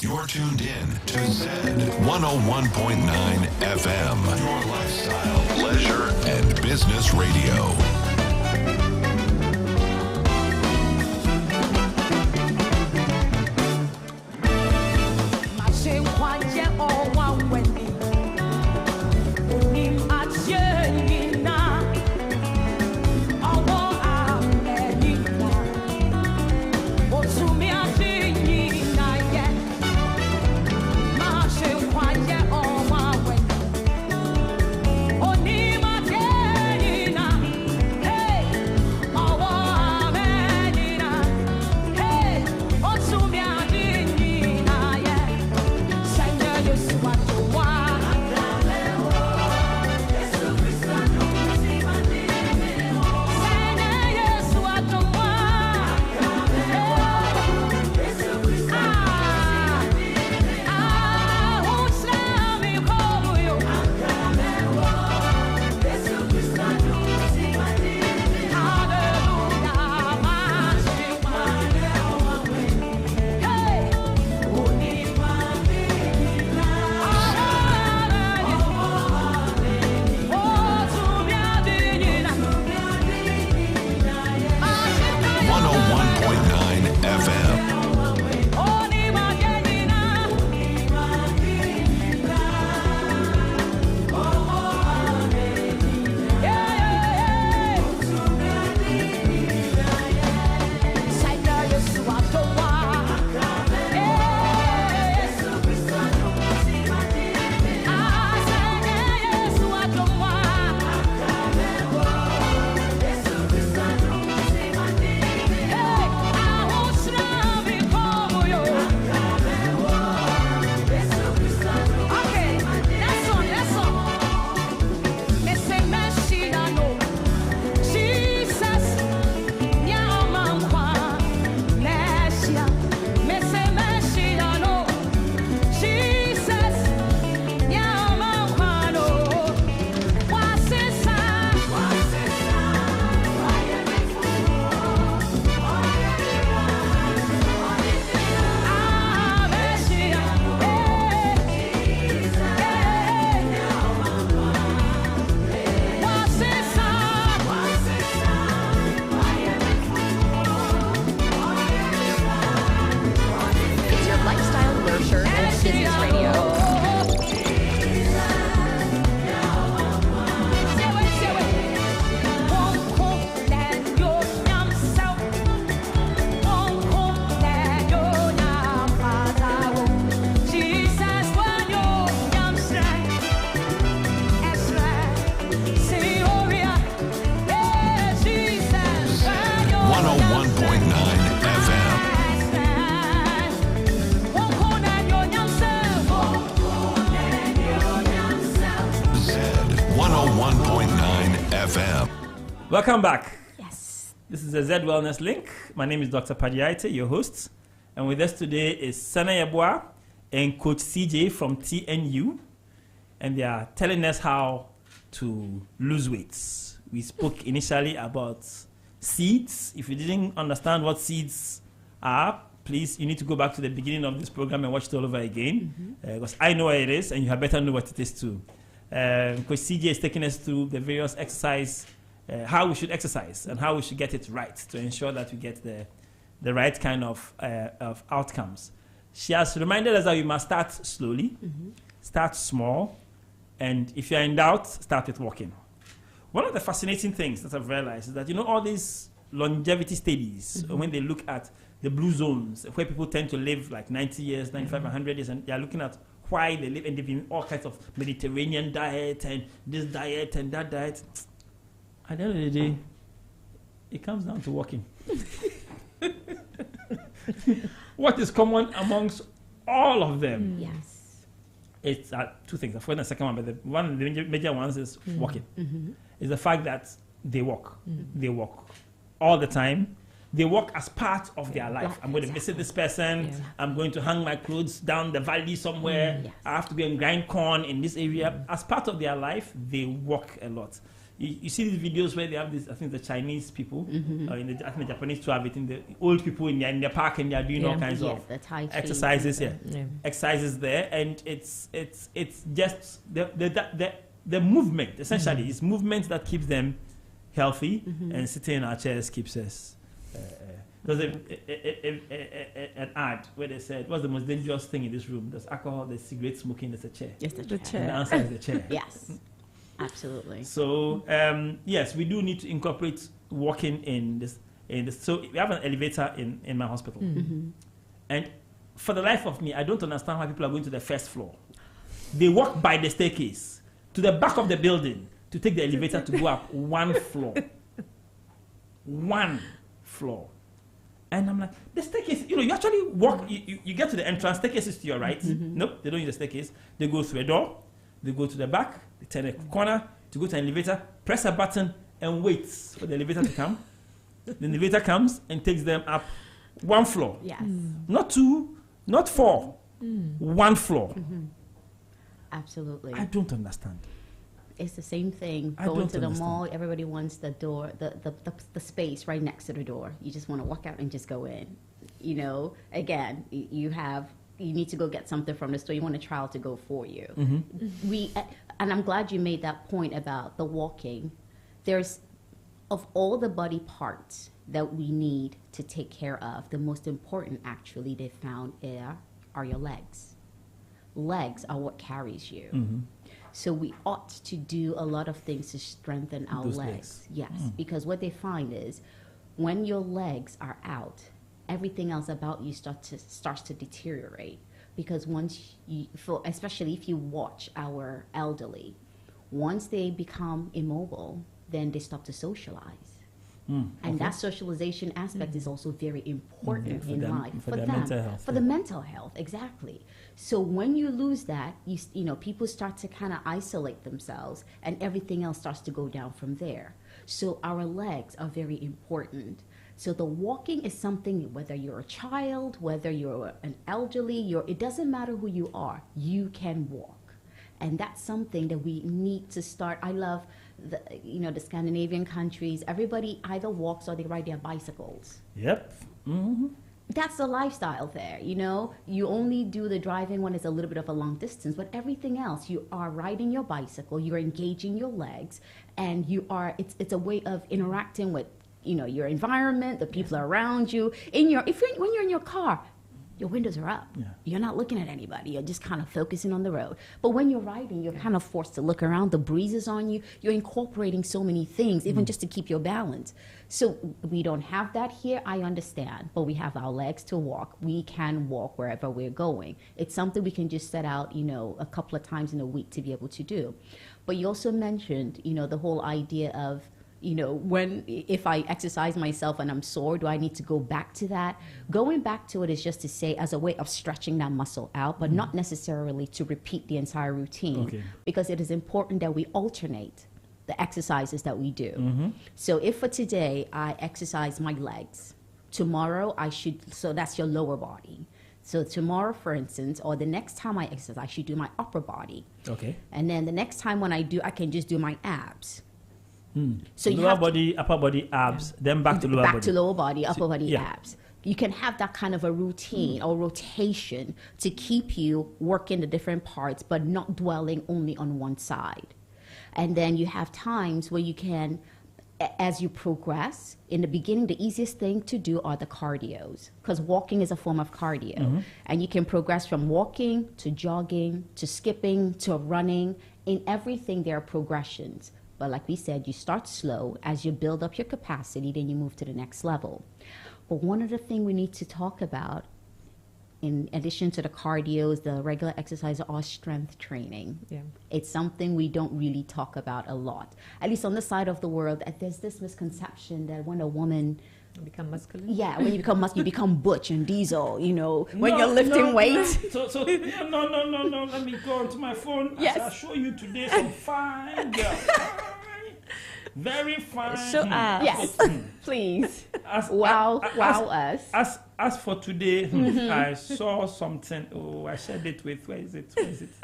You're tuned in to Zed 101.9 FM, your lifestyle, leisure, and business radio. Yes. FM. Welcome back. Yes. This is the Zed Wellness Link. My name is Dr. Padiaite, your host. And with us today is Sana Yabua and Coach CJ from TNU. And they are telling us how to lose weight. We spoke initially about seeds. If you didn't understand what seeds are, please, you need to go back to the beginning of this program and watch it all over again. Because I know what it is, and you had better know what it is too. Coach CJ is taking us through the various exercise, how we should exercise and how we should get it right to ensure that we get the right kind of outcomes. She has reminded us that we must start slowly, start small, and if you're in doubt, start with walking. One of the fascinating things that I've realized is that, you know, all these longevity studies, when they look at the blue zones, where people tend to live like 90 years, 95, 100 years, and they're looking at why they live, and they've been all kinds of Mediterranean diet and this diet and that diet. At the end of the day, it comes down to walking. What is common amongst all of them? Yes. It's two things. I've forgotten the second one, but one of the major ones is walking. Is the fact that they walk. They walk all the time. They walk as part of their life. I'm going to visit this person. I'm going to hang my clothes down the valley somewhere. I have to go and grind corn in this area. As part of their life, they walk a lot. You see these videos where they have this, I think the Chinese people, I think the Japanese too have it, in the old people in their park, and they are doing all kinds of exercises. Exercises there, and it's just the movement, essentially. It's movement that keeps them healthy, and sitting in our chairs keeps us. There's an ad where they said, what's the most dangerous thing in this room? There's alcohol, there's cigarette smoking, there's a chair. Just the chair. And the answer is the chair. Yes. Absolutely. So, yes, we do need to incorporate walking in this. So we have an elevator in my hospital. And for the life of me, I don't understand why people are going to the first floor. They walk by the staircase to the back of the building to take the elevator to go up one floor. One floor. And I'm like, the staircase, you actually walk, you get to the entrance, staircase is to your right. Nope, they don't use the staircase. They go through a door, they go to the back, they turn a corner to go to an elevator, press a button, and wait for the elevator to come. The elevator comes and takes them up one floor. Yes. Not two, not four. One floor. Absolutely. I don't understand. It's the same thing. Going to the mall, everybody wants the door, the space right next to the door. You just want to walk out and just go in. Again, you need to go get something from the store. You want a child to go for you. And I'm glad you made that point about the walking. There's, of all the body parts that we need to take care of, the most important actually they found are your legs. Legs are what carries you. So we ought to do a lot of things to strengthen our legs. Yes, because what they find is when your legs are out, everything else about you starts to deteriorate. Because once especially if you watch our elderly, once they become immobile, then they stop to socialize. And that socialization aspect is also very important in life for them, mental health, for the mental health, exactly. So when you lose that, people start to kind of isolate themselves, and everything else starts to go down from there. So our legs are very important. So the walking is something, whether you're a child, whether you're an elderly, it doesn't matter who you are, you can walk. And that's something that we need to start. I love the Scandinavian countries. Everybody either walks or they ride their bicycles. Yep. That's the lifestyle there. You only do the driving when it's a little bit of a long distance, but everything else, you are riding your bicycle, you're engaging your legs, and it's a way of interacting with your environment, the people around you. When you're in your car, your windows are up. You're not looking at anybody. You're just kind of focusing on the road. But when you're riding, you're kind of forced to look around. The breeze is on you. You're incorporating so many things, even just to keep your balance. So we don't have that here, I understand. But we have our legs to walk. We can walk wherever we're going. It's something we can just set out, a couple of times in a week to be able to do. But you also mentioned, the whole idea of, if I exercise myself and I'm sore, do I need to go back to that? Going back to it is just to say as a way of stretching that muscle out, but not necessarily to repeat the entire routine. Because it is important that we alternate the exercises that we do. Mm-hmm. So if for today I exercise my legs, tomorrow so that's your lower body. So tomorrow, for instance, or the next time I exercise, I should do my upper body. Okay. And then the next time when I do, I can just do my abs. So lower body, upper body, abs, then back to lower body. Back to lower body, upper body, yeah. abs. You can have that kind of a routine or rotation to keep you working the different parts, but not dwelling only on one side. And then you have times where you can, as you progress, in the beginning, the easiest thing to do are the cardios, because walking is a form of cardio. And you can progress from walking to jogging to skipping to running. In everything, there are progressions. But like we said, you start slow. As you build up your capacity, then you move to the next level. But one of the things we need to talk about, in addition to the cardios, the regular exercise, are strength training. Yeah. It's something we don't really talk about a lot. At least on this side of the world, there's this misconception that when a woman... Become masculine? Yeah, when you become muscular, you become butch and diesel, you know, when you're lifting weights. So, no. Let me go onto my phone. Yes. I'll show you today some fine girls. Very fine. Show us. Yes, please. As for today, I saw something. Oh, I shared it with. Where is it?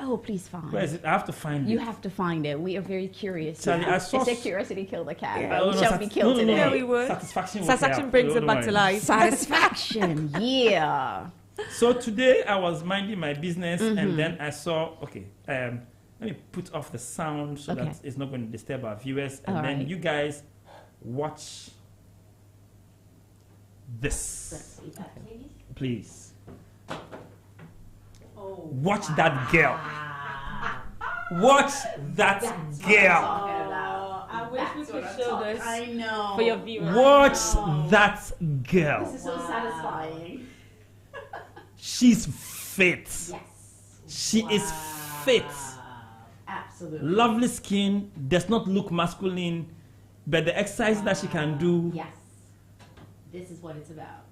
Oh, please find. Where is it? I have to find it. You have to find it. We are very curious. Charlie, now. I saw They say curiosity killed the cat. Yeah. But we shall be killed today. Yeah, we would. Satisfaction brings it back to life. Satisfaction, yeah. So today I was minding my business, and then I saw. Okay, let me put off the sound so that it's not going to disturb our viewers, and then you guys watch this, please. Watch that girl. Watch that girl. I wish we could show this I know. for your viewers. Watch that girl. This is so satisfying. She's fit. Yes. She is fit. Absolutely. Lovely skin, does not look masculine, but the exercise that she can do. Yes. This is what it's about.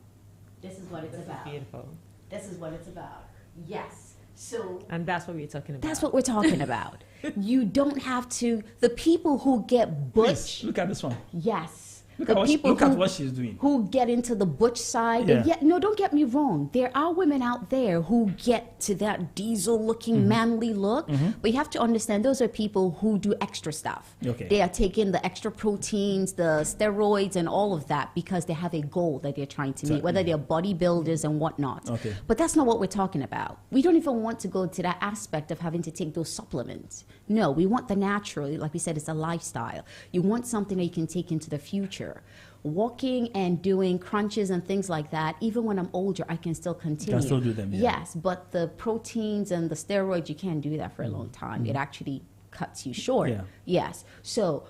This is what it's about. Beautiful. This is what it's about. Yes. So And that's what we're talking about. that's what we're talking about. You don't have to. The people who get butch. Please, look at this one. Yes. Look, The people at what she's doing. who get into the butch side. Yeah. No, don't get me wrong. There are women out there who get to that diesel-looking, manly look. But you have to understand, those are people who do extra stuff. Okay. They are taking the extra proteins, the steroids, and all of that because they have a goal that they're trying to meet, whether they're bodybuilders and whatnot. Okay. But that's not what we're talking about. We don't even want to go to that aspect of having to take those supplements. No, we want the natural. Like we said, it's a lifestyle. You want something that you can take into the future. Walking and doing crunches and things like that, even when I'm older, I can still continue. Can still do them, yeah. Yes, but the proteins and the steroids, you can't do that for a long time. It actually cuts you short. Yeah. Yes. So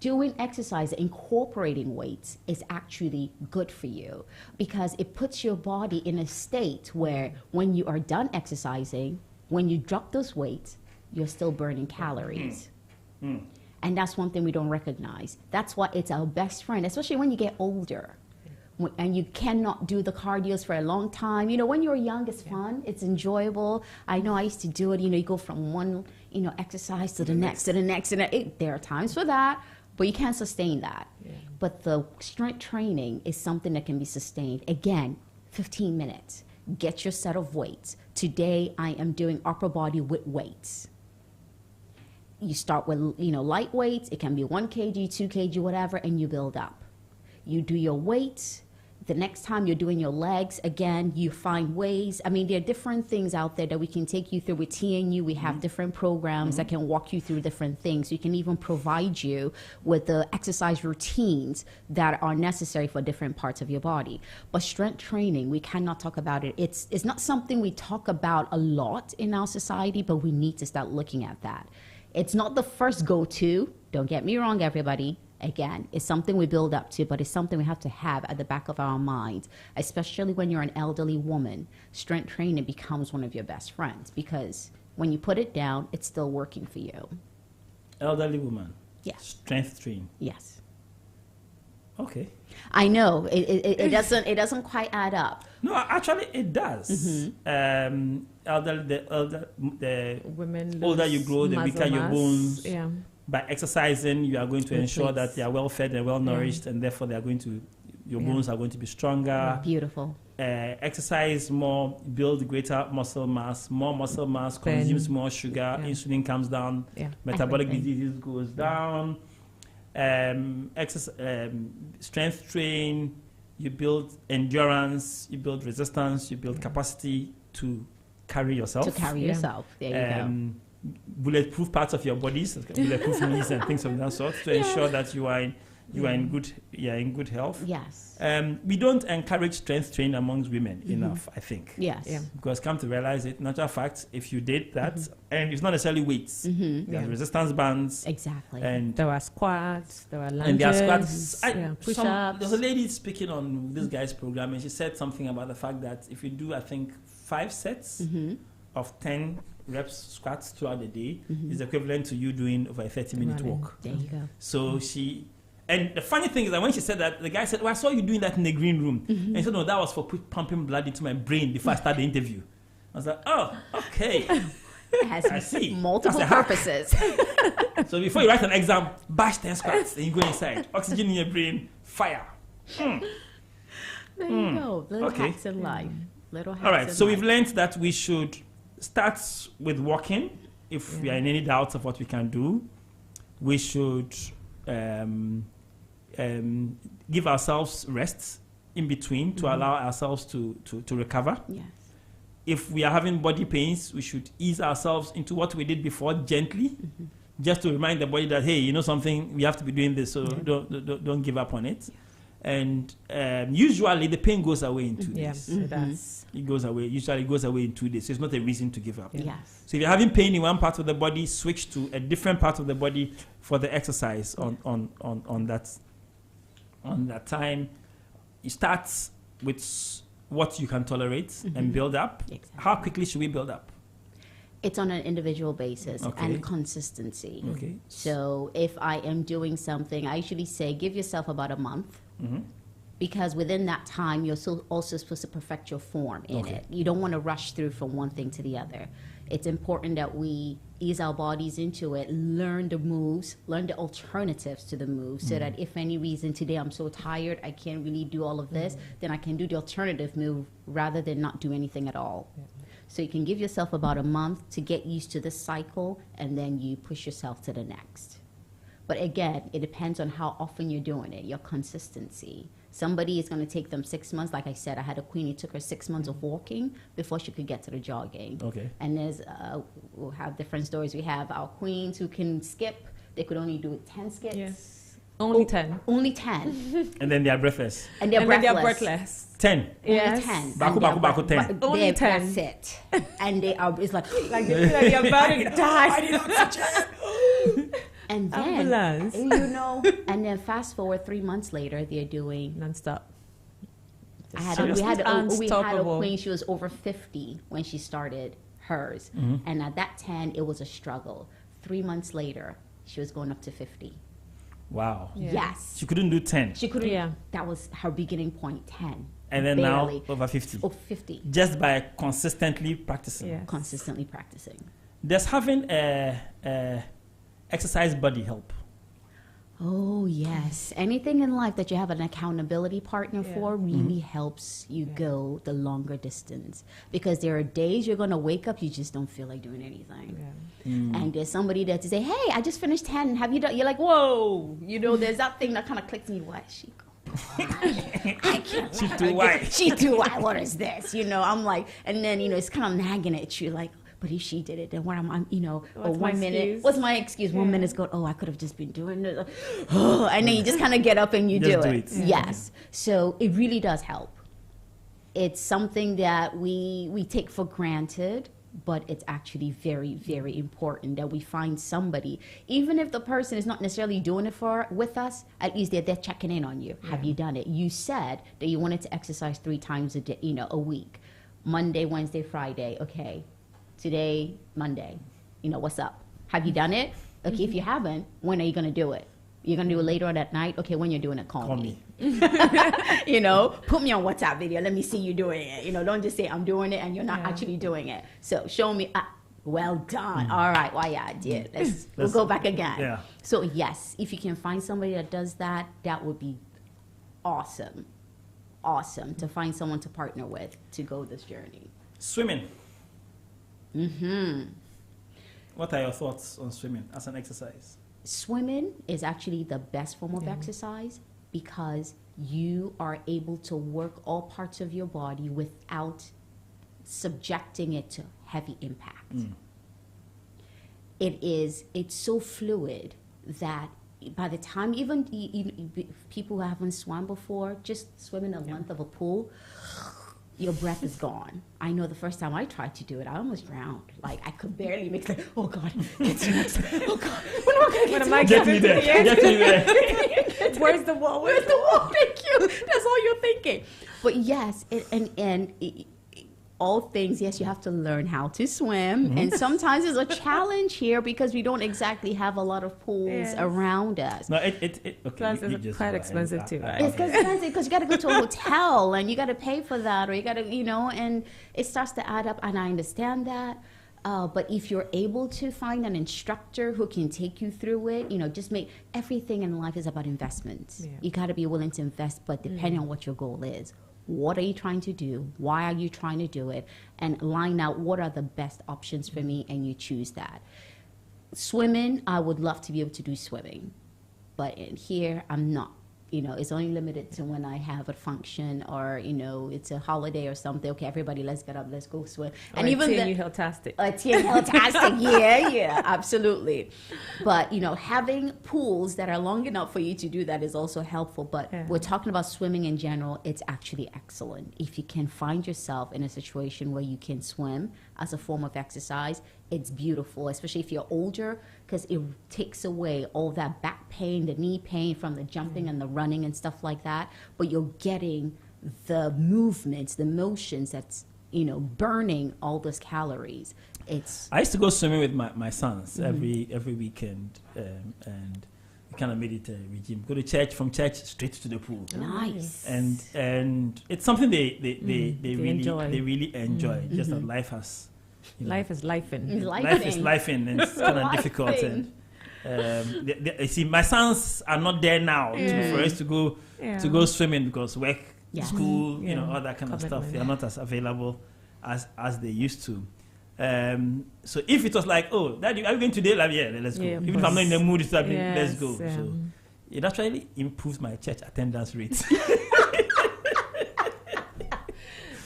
doing exercise, incorporating weights is actually good for you because it puts your body in a state where when you are done exercising, when you drop those weights, you're still burning calories. And that's one thing we don't recognize. That's why it's our best friend, especially when you get older. And you cannot do the cardios for a long time. You know, when you're young, it's fun. It's enjoyable. I know I used to do it. You know, you go from one, exercise to the next, to the next. And there are times for that, but you can't sustain that. Yeah. But the strength training is something that can be sustained. Again, 15 minutes. Get your set of weights. Today, I am doing upper body with weights. You start with, light weights. It can be 1 kg, 2 kg, whatever, and you build up. You do your weights. The next time you're doing your legs, again, you find ways. I mean, there are different things out there that we can take you through with TNU. We have different programs that can walk you through different things. We can even provide you with the exercise routines that are necessary for different parts of your body. But strength training, we cannot talk about it. It's not something we talk about a lot in our society, but we need to start looking at that. It's not the first go-to. Don't get me wrong, everybody. Again, it's something we build up to, but it's something we have to have at the back of our minds, especially when you're an elderly woman. Strength training becomes one of your best friends because when you put it down, it's still working for you. Elderly woman. Yes. Strength training. Yes. Okay. I know it doesn't quite add up. No, actually, it does. The women older you grow, the weaker your bones. Yeah. by exercising, you are going to ensure Replace. that they are well fed and well nourished, and therefore they are going to, your bones are going to be stronger. Beautiful. Exercise more, build greater muscle mass. More muscle mass consumes more sugar. Insulin comes down. Metabolic diseases goes down. Strength train. You build endurance. You build resistance. You build capacity to carry yourself. There you go. Bulletproof parts of your bodies, bulletproof knees and things of that sort, to ensure that you are in good health. Yes. We don't encourage strength training amongst women enough, I think. Yes. Because come to realize it, natural fact, if you did that, and it's not necessarily weights, there's resistance bands. Exactly. And there are squats, there are lunges. And there are squats. Push-ups. There's a lady speaking on this guy's program, and she said something about the fact that if you do, I think, 5 sets of 10 reps squats throughout the day is equivalent to you doing over a 30-minute walk. There you go. So and the funny thing is that when she said that, the guy said, well, I saw you doing that in the green room. And he said, no, that was for pumping blood into my brain before I started the interview. I was like, oh, okay. It has I see. multiple purposes. So before you write an exam, bash 10 squats, and you go inside. Oxygen in your brain, fire. There you go. Little hacks in life. All right, so we've learned that we should start with walking. If we are in any doubts of what we can do, we should give ourselves rests in between to allow ourselves to recover. Yes. If we are having body pains, we should ease ourselves into what we did before gently, just to remind the body that, hey, you know something, we have to be doing this, so don't give up on it. And usually the pain goes away in 2 days. Yes, it does. It goes away. Usually it goes away in 2 days. So it's not a reason to give up. Yes. So if you're having pain in one part of the body, switch to a different part of the body for the exercise on that time. You start with what you can tolerate and build up. Exactly. How quickly should we build up? It's on an individual basis and consistency. Okay. So if I am doing something, I usually say give yourself about a month. Because within that time, you're also supposed to perfect your form in it. You don't want to rush through from one thing to the other. It's important that we ease our bodies into it, learn the moves, learn the alternatives to the moves, so that if any reason today I'm so tired, I can't really do all of this, then I can do the alternative move rather than not do anything at all. So you can give yourself about a month to get used to this cycle, and then you push yourself to the next. But again, it depends on how often you're doing it, your consistency. Somebody is going to take them 6 months. Like I said, I had a queen, it took her 6 months of walking before she could get to the jogging. Okay. And we'll have different stories. We have our queens who can skip. They could only do 10 skips. Yes. Only 10. Only 10. And then they are breathless. And they're breathless. 10. Only 10. Baku 10. Only 10. That's it. And they are, it's like Like they feel like they're about to die. and then, Ambulance. you know, and then fast forward 3 months later, they're doing Non-stop. we had a Unstoppable. queen. She was over 50 when she started hers, and at that 10, it was a struggle. 3 months later, she was going up to 50. Wow. Yeah. Yes, She couldn't do 10. she couldn't. Yeah. That was her beginning point. 10, And then barely. now over 50. Oh, 50. Just by consistently practicing. Yeah. Consistently practicing. Does having a exercise buddy help? Oh, yes. Anything in life that you have an accountability partner for really helps you go the longer distance. Because there are days you're going to wake up, you just don't feel like doing anything. And there's somebody there to say, hey, I just finished 10. Have you done? You're like, whoa. You know, there's that thing that kind of clicks in you. What? I can't. She too white. She too white. What is this? You know, I'm like, and then, you know, it's kind of nagging at you like, but if she did it, then what I'm you know, What's one my minute, excuse? what's my excuse? 1 minute's go, oh, I could have just been doing it. Oh, and then you just kind of get up and you Just do do it. it. Yes. So it really does help. It's something that we take for granted, but it's actually very, very important that we find somebody, even if the person is not necessarily doing it with us, at least they're checking in on you. Have you done it? You said that you wanted to exercise 3 times a day, you know, a week. Monday, Wednesday, Friday. Okay. Today, Monday, you know, what's up? Have you done it? Okay, if you haven't, when are you going to do it? You're going to do it later on at night? Okay, when you're doing it, call me. You know, put me on WhatsApp video. Let me see you doing it. You know, don't just say I'm doing it and you're not actually doing it. So show me, Well done. All right. Well, yeah, I did. We'll go back again. Yeah. So yes, if you can find somebody that does that, that would be awesome. Awesome to find someone to partner with to go this journey. Swimming. What are your thoughts on swimming as an exercise? Swimming is actually the best form of exercise because you are able to work all parts of your body without subjecting it to heavy impact. It's so fluid that by the time even people who haven't swum before, just swimming the length of a pool, your breath is gone. I know the first time I tried to do it, I almost drowned. Like I could barely make it. Oh God, get to next. Oh God, when am I Get me there. Get me there. Where's the wall? Where's the wall? Thank you. That's all you're thinking. But yes, all things, yes, you have to learn how to swim. And sometimes it's a challenge here because we don't exactly have a lot of pools around us. No, okay. Plus, it's quite expensive too, right? It's expensive because you got to go to a hotel and you got to pay for that, or you got to, and it starts to add up. And I understand that. But if you're able to find an instructor who can take you through it, just make everything in life is about investments. Yeah. You got to be willing to invest, but depending on what your goal is. What are you trying to do? Why are you trying to do it? And line out what are the best options for me, and you choose that. Swimming, I would love to be able to do swimming, but in here I'm not. It's only limited to when I have a function or, it's a holiday or something. Okay, everybody, let's get up, let's go swim. And even TNU Hilltastic. Hilltastic, yeah, absolutely. But, having pools that are long enough for you to do that is also helpful. But we're talking about swimming in general. It's actually excellent. If you can find yourself in a situation where you can swim as a form of exercise, it's beautiful, especially if you're older, because it takes away all that back pain, the knee pain from the jumping and the running and stuff like that. But you're getting the movements, the motions that's, burning all those calories. I used to go swimming with my sons every weekend, and we kind of made it a regime. Go to church, from church straight to the pool. Nice. And it's something they really enjoy. Just that life has. Life is life-in. Life is life-in, and it's kind of difficult. And you see, my sons are not there now for us to go swimming because work, school, all that kind of stuff. They are not as available as they used to. So if it was like, oh, Daddy, are you going today? Like, yeah, let's go. Even if I'm not in the mood, it's like, let's go. So it actually improves my church attendance rate.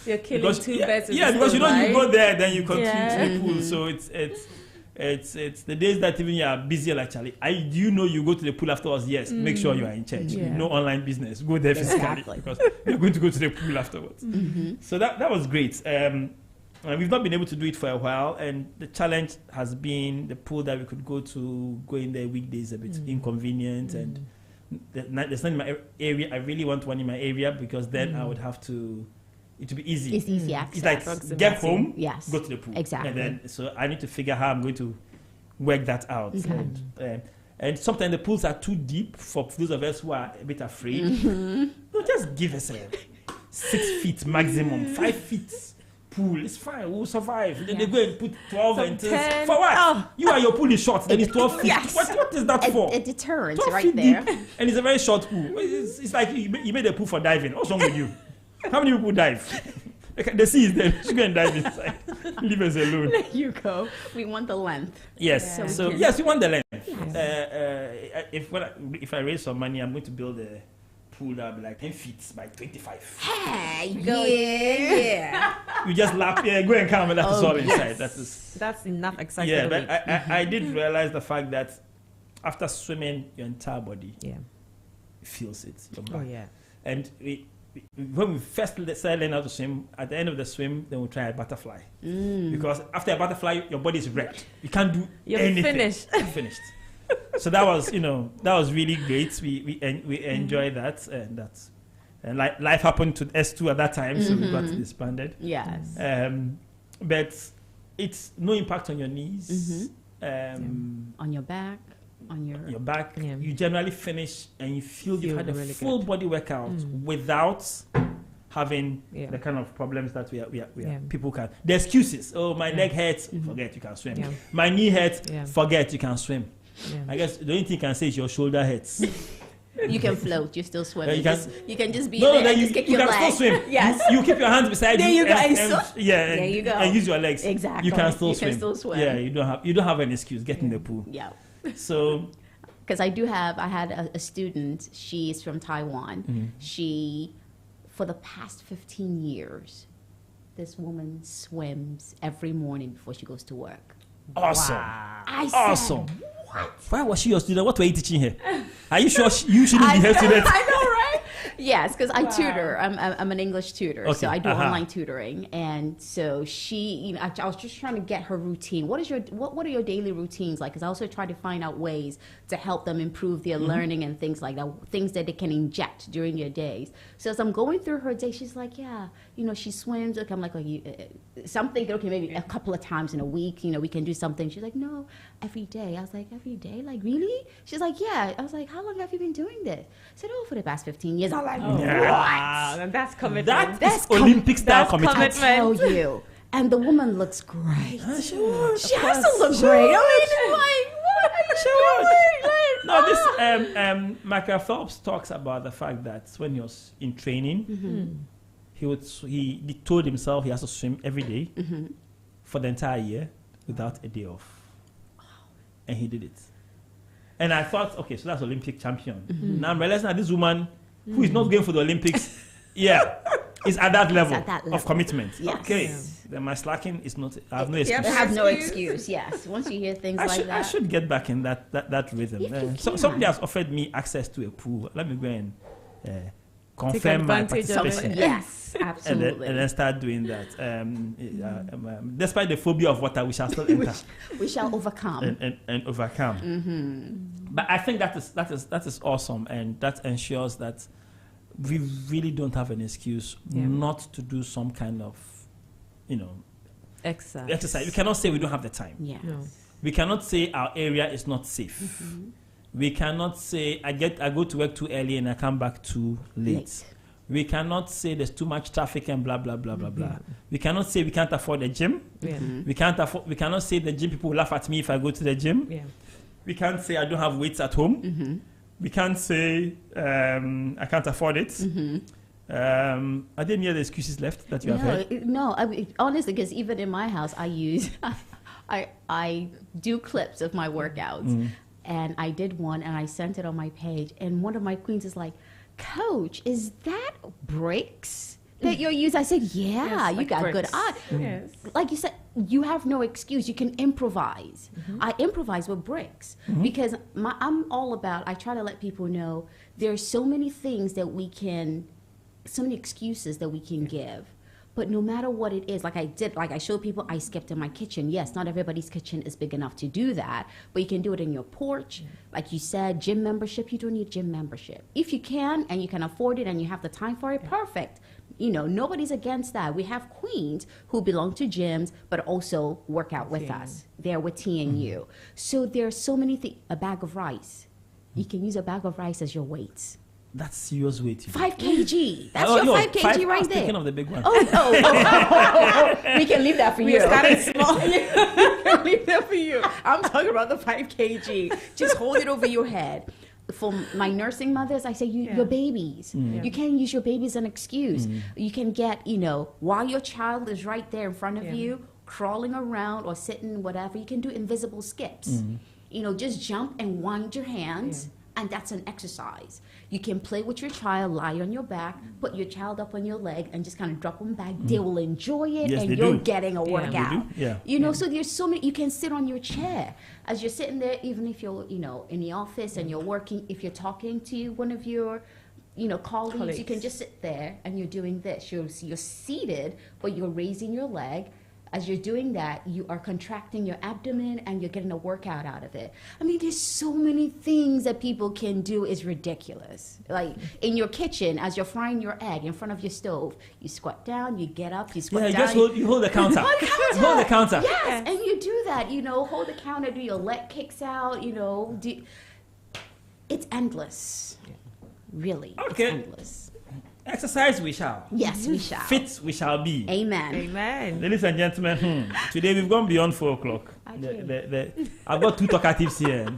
You're killing two birds with because stone, right? You go there, then you continue to the pool. So it's the days that even you are busy, like Charlie. You go to the pool afterwards. Yes, make sure you are in church. No online business. Go there physically because you're going to go to the pool afterwards. So that was great. We've not been able to do it for a while, and the challenge has been the pool that we could go in there weekdays a bit inconvenient, and there's not in my area. I really want one in my area because then I would have to. It will be easy. It's easy access. It's like get home, go to the pool. Exactly. And then, so I need to figure how I'm going to work that out. Okay. And sometimes the pools are too deep for those of us who are a bit afraid. No, just give us a 6 feet maximum, 5 feet pool. It's fine. We'll survive. Then they go and put 12 and 10. For what? Oh. You are your pool is short. Then it's 12 feet. Yes. What is that for? A deterrent right there. Deep, and it's a very short pool. It's like you made a pool for diving. What's wrong with you? How many people dive? The sea is there. You go and dive inside. Leave us alone. There you go. We want the length. Yes. So yes, we want the length. Yes. If I raise some money, I'm going to build a pool that will be like 10 feet by 25. Hey, yeah. You just lap, go and come, and that's all inside. That's enough excitement. Yeah, but I did realize the fact that after swimming, your entire body feels it. Your back. Oh yeah. And when we first started learning how to swim, at the end of the swim, then we try a butterfly. Because after a butterfly, your body is wrecked. You can't do anything. Finished. You're finished. So that was really great. We enjoyed that, and life happened to S2 at that time, so we got disbanded. Yes. But it's no impact on your knees. On your back. On your back, you generally finish and you feel you've had a really full body workout without having Yeah. the kind of problems that we are people can. The excuses. Oh, my leg hurts. Forget you can swim. Yeah. My knee hurts. Yeah. Forget you can swim. Yeah. I guess the only thing you can say is your shoulder hurts. You can float. You're still swimming. Yeah, You can just be no, there then and you, just kick you your can leg. still swim. Yes. You keep your hands beside There you. you go. And, And there you go. And use your legs. Exactly. You can still swim. You can still swim. Yeah, you don't have an excuse. Get in the pool. Yeah. So Because I had a student, she's from Taiwan. She, for the past 15 years, this woman swims every morning before she goes to work. awesome. I Awesome. said, what? Why was she your student? What were you teaching her? Are you sure you shouldn't be her student? I know, right? Yes, because I tutor. I'm an English tutor, Okay, so I do uh-huh. online tutoring, and so she, I was just trying to get her routine. What are your daily routines like? Because I also try to find out ways to help them improve their learning and things like that, things that they can inject during their days. So as I'm going through her day, she's like, yeah, she swims. Okay, I'm like, something. Okay, maybe a couple of times in a week. We can do something. She's like, no, every day. I was like, every day? Like, really? She's like, yeah. I was like, how long have you been doing this? I said, for the past 15 years. I'm like, Wow, that's commitment. That's Olympic style that's commitment. I tell you. And the woman looks great. She would. She has to look great. I mean, what are you doing? No, this Michael Phelps talks about the fact that when he was in training, he told himself he has to swim every day for the entire year without a day off, and he did it. And I thought, okay, so that's Olympic champion. Now I'm realizing that this woman who is not going for the Olympics, is at that level, of commitment. Yes. Okay, then my slacking is not. I have no excuse. I have no excuse. Yes. Once you hear things like that, I should get back in that rhythm. Somebody has offered me access to a pool. Let me go and confirm my advantage of it. participation. yes, absolutely. And then start doing that. Despite the phobia of water, we shall still enter We shall overcome. and overcome. But I think that is awesome, and that ensures that we really don't have an excuse not to do some kind of, exercise. We cannot say we don't have the time. Yes. No. We cannot say our area is not safe. We cannot say I go to work too early and I come back too late. We cannot say there's too much traffic and blah blah blah blah blah. We cannot say we can't afford a gym. Yeah. We cannot say the gym people will laugh at me if I go to the gym. Yeah. We can't say I don't have weights at home. We can't say I can't afford it. Are there any other excuses left that you have heard? No. Honestly, because even in my house, I use I do clips of my workouts, and I did one and I sent it on my page, and one of my queens is like, "Coach, is that bricks that you're using?" I said, "Yeah, Yes, you like got bricks. good eye." Yes. Like you said, you have no excuse. You can improvise. I improvise with bricks because I'm all about. I try to let people know there's so many things that we can, so many excuses that we can give. But no matter what it is, like I showed people, I skipped in my kitchen. Yes, not everybody's kitchen is big enough to do that, but you can do it in your porch. Like you said, gym membership, you don't need gym membership. If you can and you can afford it and you have the time for it, perfect. Nobody's against that. We have queens who belong to gyms, but also work out with us. They're with TNU. So there's so many things. A bag of rice. You can use a bag of rice as your weights. That's serious weight. 5 kg. That's your 5 kg right there. Speaking of the big one. We can leave that for you. We started small. We can leave that for you. I'm talking about the 5 kg. Just hold it over your head. For my nursing mothers, I say your babies. You can't use your baby as an excuse. You can get, while your child is right there in front of you, crawling around or sitting, whatever, you can do invisible skips. Just jump and wind your hands. And that's an exercise. You can play with your child, lie on your back, put your child up on your leg, and just kind of drop them back. They will enjoy it, Yes, and they you're do. getting a workout. So there's so many. You can sit on your chair as you're sitting there, even if you're, in the office and you're working. If you're talking to one of your, colleagues, you can just sit there and you're doing this. You're seated, but you're raising your leg. As you're doing that, you are contracting your abdomen and you're getting a workout out of it. I mean, there's so many things that people can do. It's ridiculous. Like in your kitchen, as you're frying your egg in front of your stove, you squat down, you get up, you squat down. You hold the counter. You hold the counter. Yes, and you do that. Hold the counter, do your leg kicks out. It's endless. Really, Okay. it's endless. Exercise we shall. Yes, we shall. Fit we shall be. Amen. Amen. Ladies and gentlemen, today we've gone beyond 4 o'clock. I've got 2 talkatives here.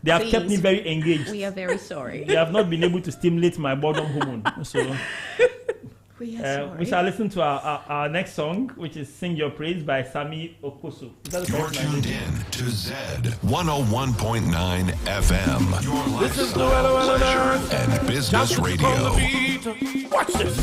They have kept me very engaged. We are very sorry. They have not been able to stimulate my boredom hormone. So We are sorry. we shall listen to our next song, which is Sing Your Praise by Sami Okoso. Is that the You're correct tuned name? in to Zed 101.9 FM. Your lifestyle, leisure, and business radio. Watch this.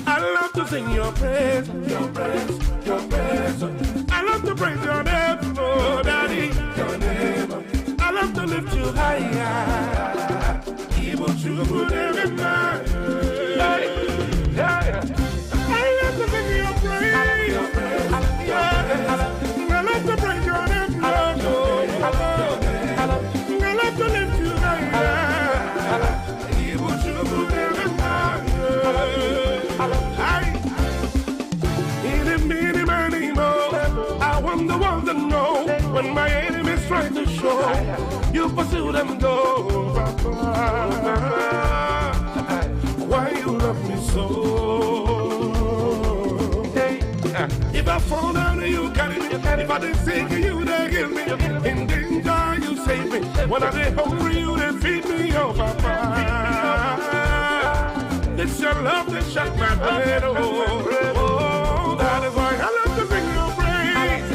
I love to sing your praise, your praise, your praise. I love to praise your name, oh Daddy, your name. I love to lift you higher. Even you put every man. I love to sing your praise, your praise. I love to praise your name, Lord. I love to lift you higher. Even you put every man. I want the one to know when my enemies try to show. You pursue them though. Why you love me so? If I fall down, you carry me. If I didn't seek you, they give me. In danger, you save me. When I get hungry, you they feed me. Oh, Papa. It's your love that shut my head. Oh, that is why I love to sing your praise.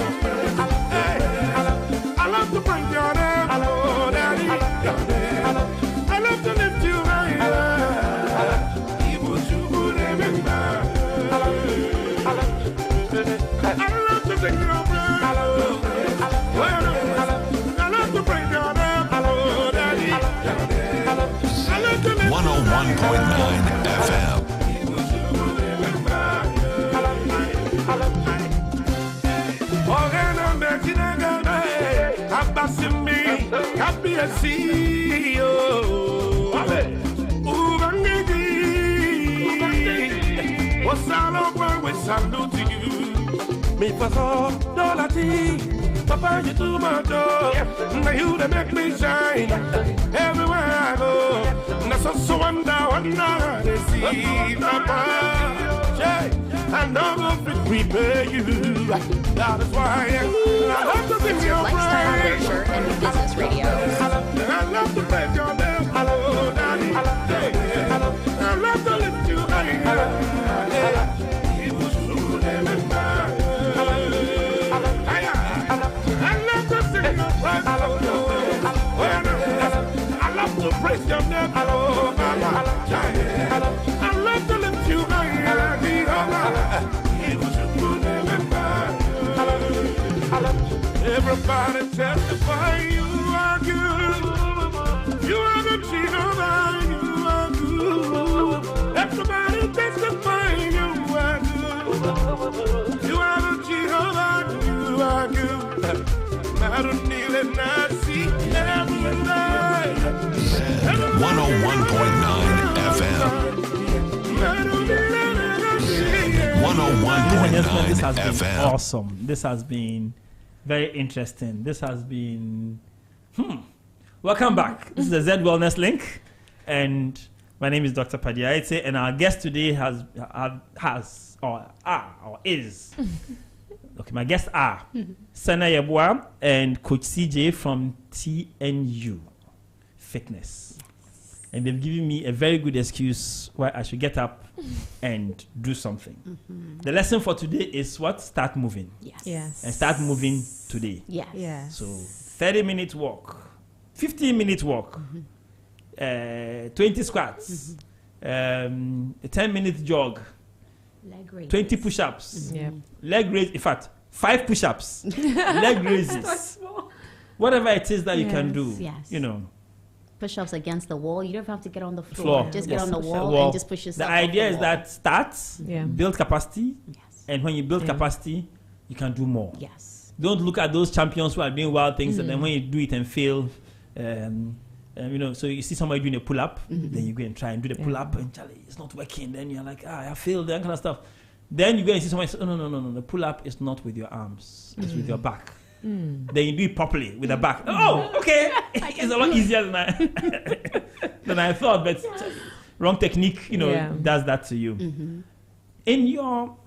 Hey, I love to bring your name. Oh, Daddy. I love to lift you higher. Even you would even mind. I love to sing your praise. I love to bring your name. Oh, Daddy. I love to lift you 101.9 FM. Happy to see you. What's all over? We salute to you. Me for all dollar Papa, you do my job. Now you that make me shine everywhere I go. Now so wonder they see Papa. I know we repay you. That is why I love to sing your Lifestyle, praise. leisure, and business radio. I love to praise your name. Hello, Daddy. I love to lift you higher. It was true, name and mine. I love to sing your praise. I love to praise your name. Hello, Mama. I love to lift you higher. It was true, name and mine. Everybody testify you are good. You are the Jehovah, you are good. Everybody testify you are good. You are the Jehovah, you are good. I don't need it, not see every night. 101.9 FM. 101.9 This has been FM. awesome. This has been very interesting. This has been welcome back. This is the Zed Wellness Link, and my name is Dr. Padiaite, and our guest today is okay. My guests are Sana Yabua and Coach CJ from TNU Fitness, and they've given me a very good excuse why I should get up and do something. The lesson for today is what? Start moving. Yes. And start moving today. Yes. Yes. So 30-minute walk, 15-minute walk, 20 squats, a 10-minute jog, Leg raises. 20 push-ups, Yeah. leg raise. In fact, 5 push-ups, leg raises, whatever it is that you can do. Yes. You know, Push-ups against the wall. You don't have to get on the floor. Just get Yes. on the wall Well, and just push yourself. the off idea is wall. that start, Yeah. build capacity, Yes. and when you build Yeah. capacity, you can do more. Yes. Don't look at those champions who are doing wild things, and then when you do it and fail, you know, so you see somebody doing a pull-up, then you go and try and do the pull-up, and Charlie, it's not working. Then you're like, I failed, that kind of stuff. Then you go and see somebody say, oh, no, the pull-up is not with your arms, it's with your back. Then you do it properly with the back. Oh, okay. It's a lot easier than I thought. But wrong technique, does that to you. In your,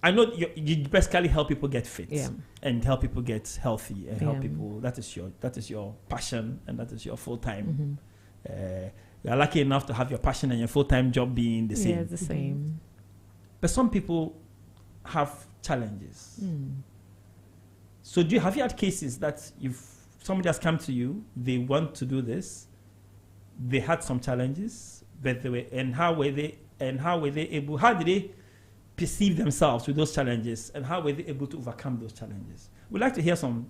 I know you basically help people get fit and help people get healthy and help people. That is your passion and that is your full time. You're lucky enough to have your passion and your full time job being the same. Yeah, the same. But some people have challenges. So have you had cases that if somebody has come to you, they want to do this, they had some challenges, but how did they perceive themselves with those challenges, and how were they able to overcome those challenges? We'd like to hear some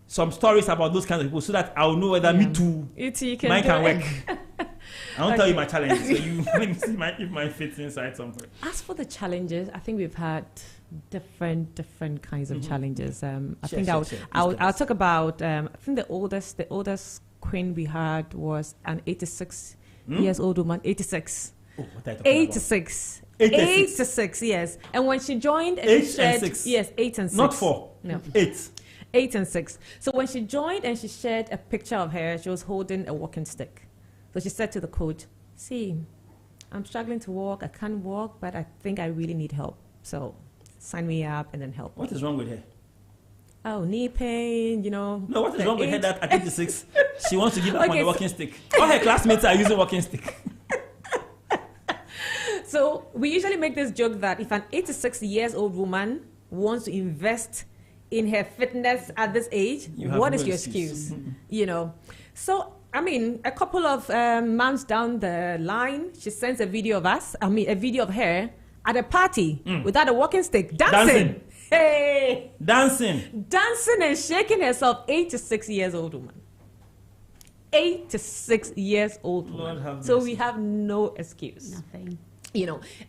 stories about those kinds of people, so that I'll know whether me too, mine can work. I won't tell you my challenges, so you let me see if mine fits inside somewhere. As for the challenges, I think we've had different kinds of challenges. I'll talk about. I think the oldest queen we had was an 86 years old woman. 86. Oh, what are you talking 86. 86, yes. And when she joined, and 8 she shared, and 6. Yes, 8 and 6. Not 4. No. 8. 8 and 6. So when she joined and she shared a picture of her, she was holding a walking stick. So she said to the coach, "See, I'm struggling to walk. I can't walk, but I think I really need help. So sign me up and then help me." What is wrong with her? Oh, knee pain, No, what is wrong with her that at 86, she wants to give up on the walking stick? All her classmates are using walking stick. So we usually make this joke that if an 86 years old woman wants to invest in her fitness at this age, what is your excuse? So, I mean, a couple of months down the line, she sends a video of her at a party without a walking stick, dancing. Hey! Dancing and shaking herself. 86 years old woman. 86 years old woman. So we have no excuse. Nothing.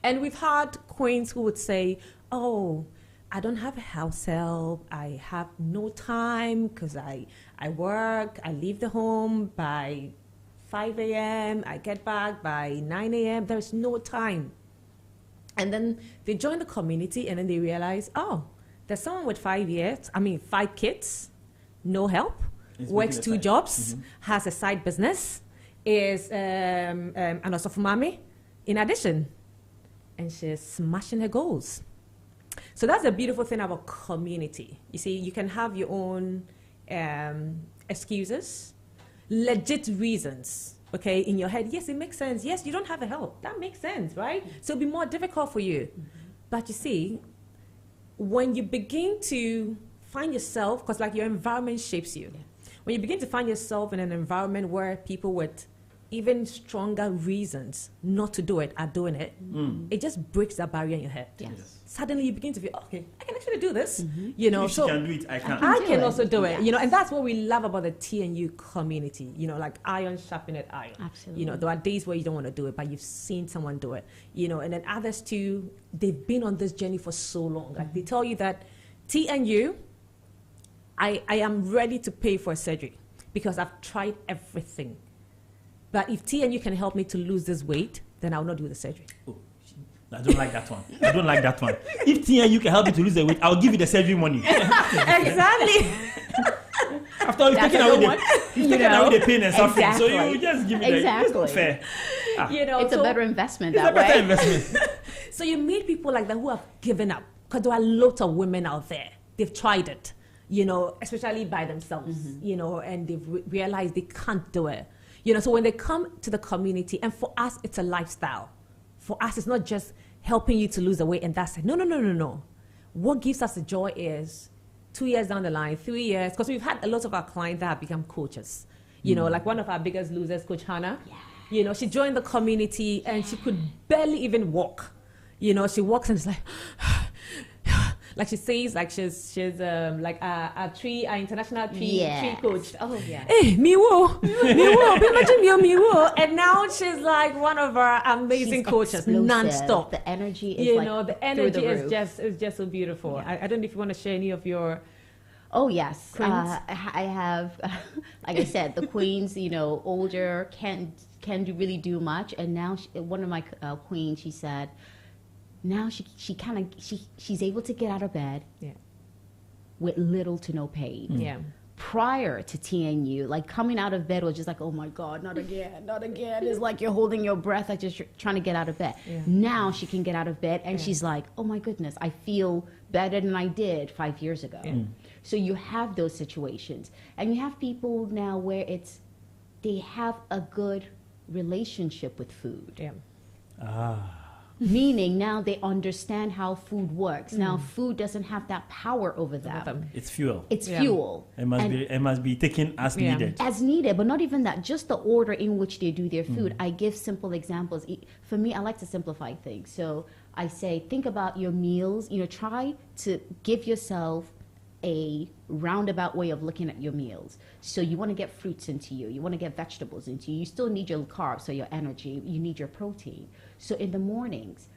And we've had queens who would say, "Oh, I don't have a house help. I have no time because I work. I leave the home by 5 a.m. I get back by 9 a.m. There's no time." And then they join the community and then they realize, oh, there's someone with 5 kids, no help, works 2 jobs, has a side business, is an osofumami in addition, and she's smashing her goals. So that's the beautiful thing about community. You see, you can have your own excuses, legit reasons, okay, in your head. Yes, it makes sense. Yes, you don't have a help. That makes sense, right? So it'll be more difficult for you. But you see, when you begin to find yourself, because like your environment shapes you, when you begin to find yourself in an environment where people with even stronger reasons not to do it are doing it, it just breaks that barrier in your head. Yes. Suddenly you begin to feel, okay, I can actually do this. If she can do it, I can. I can also do it. And that's what we love about the TNU community. Like iron sharpened iron. Absolutely. There are days where you don't want to do it, but you've seen someone do it. And then others too, they've been on this journey for so long. Like they tell you that TNU, I am ready to pay for a surgery because I've tried everything. But if TNU can help me to lose this weight, then I will not do the surgery. Oh, I don't like that one. If TNU can help you to lose the weight, I'll give you the surgery money. Exactly. After all, you've taken away the pain and suffering. Exactly. So you just give me the fair. It's a better investment that way. It's a better investment. So you meet people like that who have given up. Because there are lots of women out there. They've tried it, especially by themselves, and they've realized they can't do it. So when they come to the community, and for us, it's a lifestyle. For us, it's not just helping you to lose the weight and that's it. No. What gives us the joy is 2 years down the line, 3 years, because we've had a lot of our clients that have become coaches. Like one of our biggest losers, Coach Hannah, she joined the community and she could barely even walk. She walks and it's like, like she says, like she's like a international tree coach. Oh yeah. Hey, miwo, imagine miwo. And now she's like one of our amazing coaches, non-stop. The energy is the energy through the is just so beautiful. Yeah. I don't know if you want to share any of your. Oh yes, I have. Like I said, the queens, older can't really do much, and now one of my queens, she said. Now she's able to get out of bed with little to no pain. prior to TNU, like coming out of bed was just like, oh my God, not again, not again. It's like you're holding your breath, like just trying to get out of bed. Yeah. Now she can get out of bed and she's like, oh my goodness, I feel better than I did 5 years ago. So you have those situations. And you have people now where they have a good relationship with food. Yeah. Meaning now they understand how food works. Now food doesn't have that power over them. It's fuel. It's fuel. It must be taken as needed. As needed, but not even that, just the order in which they do their food. I give simple examples. For me, I like to simplify things. So I say, think about your meals, try to give yourself a roundabout way of looking at your meals. So you want to get fruits into you. You want to get vegetables into you. You still need your carbs, so your energy. You need your protein. So in the mornings,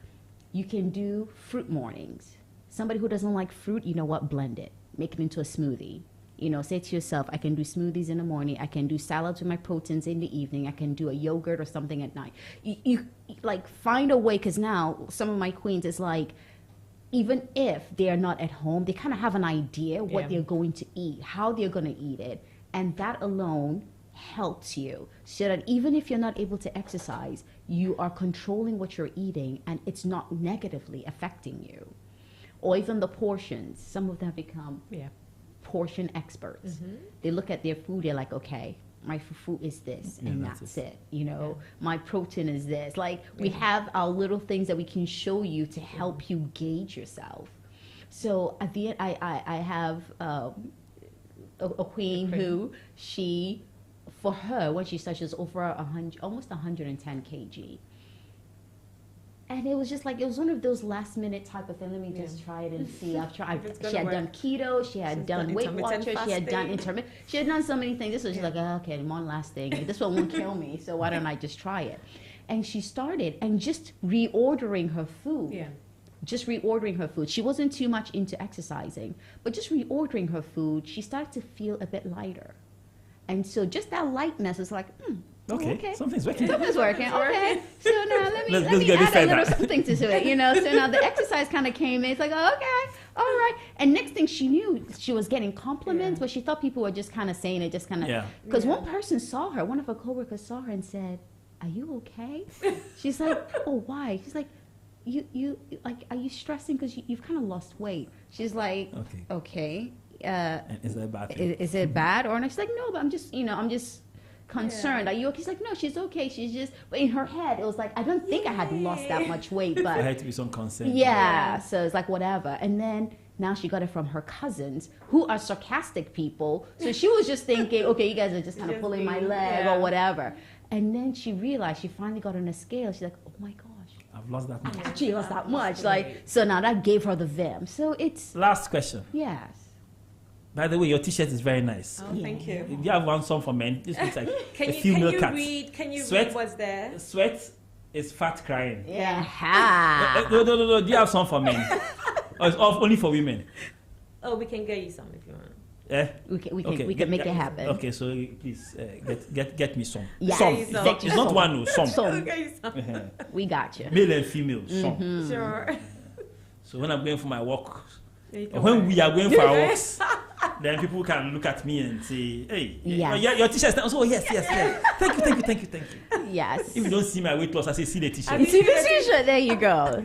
you can do fruit mornings. Somebody who doesn't like fruit, you know what? Blend it. Make it into a smoothie. Say to yourself, I can do smoothies in the morning. I can do salads with my proteins in the evening. I can do a yogurt or something at night. You like find a way, because now some of my queens is like, even if they are not at home, they kind of have an idea what they're going to eat, how they're going to eat it. And that alone helps you, so that even if you're not able to exercise, you are controlling what you're eating and it's not negatively affecting you. Or even the portions. Some of them have become portion experts. They look at their food, they're like, okay, my food is this, and that's it. My protein is this. Like, we have our little things that we can show you to help you gauge yourself. So at the end, I have a queen who for her, when she started, she was over 100, almost 110 kg. And it was just like, it was one of those last minute type of thing. Let me just try it and see. I've tried. She had done keto. She had done Weight Watchers. She had done intermittent. She had done so many things. This was just like, okay, one last thing. This one won't kill me, so why don't I just try it? And she started, and just reordering her food. Yeah. Just reordering her food. She wasn't too much into exercising, but just reordering her food, she started to feel a bit lighter. And so just that lightness is like, okay, something's working. Something's working. Okay, so now let me add a little something to it, So now the exercise kind of came in. It's like, okay, all right. And next thing she knew, she was getting compliments, but she thought people were just kind of saying it, just kind of. Because one person saw her, one of her coworkers saw her and said, "Are you okay?" She's like, "Oh, why?" She's like, "You like, are you stressing because you've kind of lost weight?" She's like, "Okay." Is that bad? Is it bad or not? She's like, "No, but I'm just concerned." Are you okay? She's like, "No, she's okay. She's just," but in her head it was like, I don't think I had lost that much weight, but there had to be some concern. So it's like, whatever. And then now she got it from her cousins, who are sarcastic people. So she was just thinking, okay, you guys are just kind of pulling my leg or whatever. And then she realized, she finally got on a scale. She's like, oh my gosh, I've lost that much. She lost that much. Like, so now that gave her the vim. So it's last question. Yes. By the way, your T-shirt is very nice. Oh, thank you. If you have one song for men, this looks like a female cat. Can you read what's there? Sweat is fat crying. Yeah. No. Do you have some for men? Or it's only for women? Oh, we can get you some if you want. Yeah. We can make it happen. Okay, so please get me some. Yes. Some. It's not one, no, some. Some. We got you. Male and female, some. Sure. So when I'm going for my walk, when we are going for our walks, then people can look at me and say, "Hey, your T-shirt." Oh, yes. Thank you. Yes. If you don't see my weight loss, I say, see the T-shirt. See the T-shirt. There you go.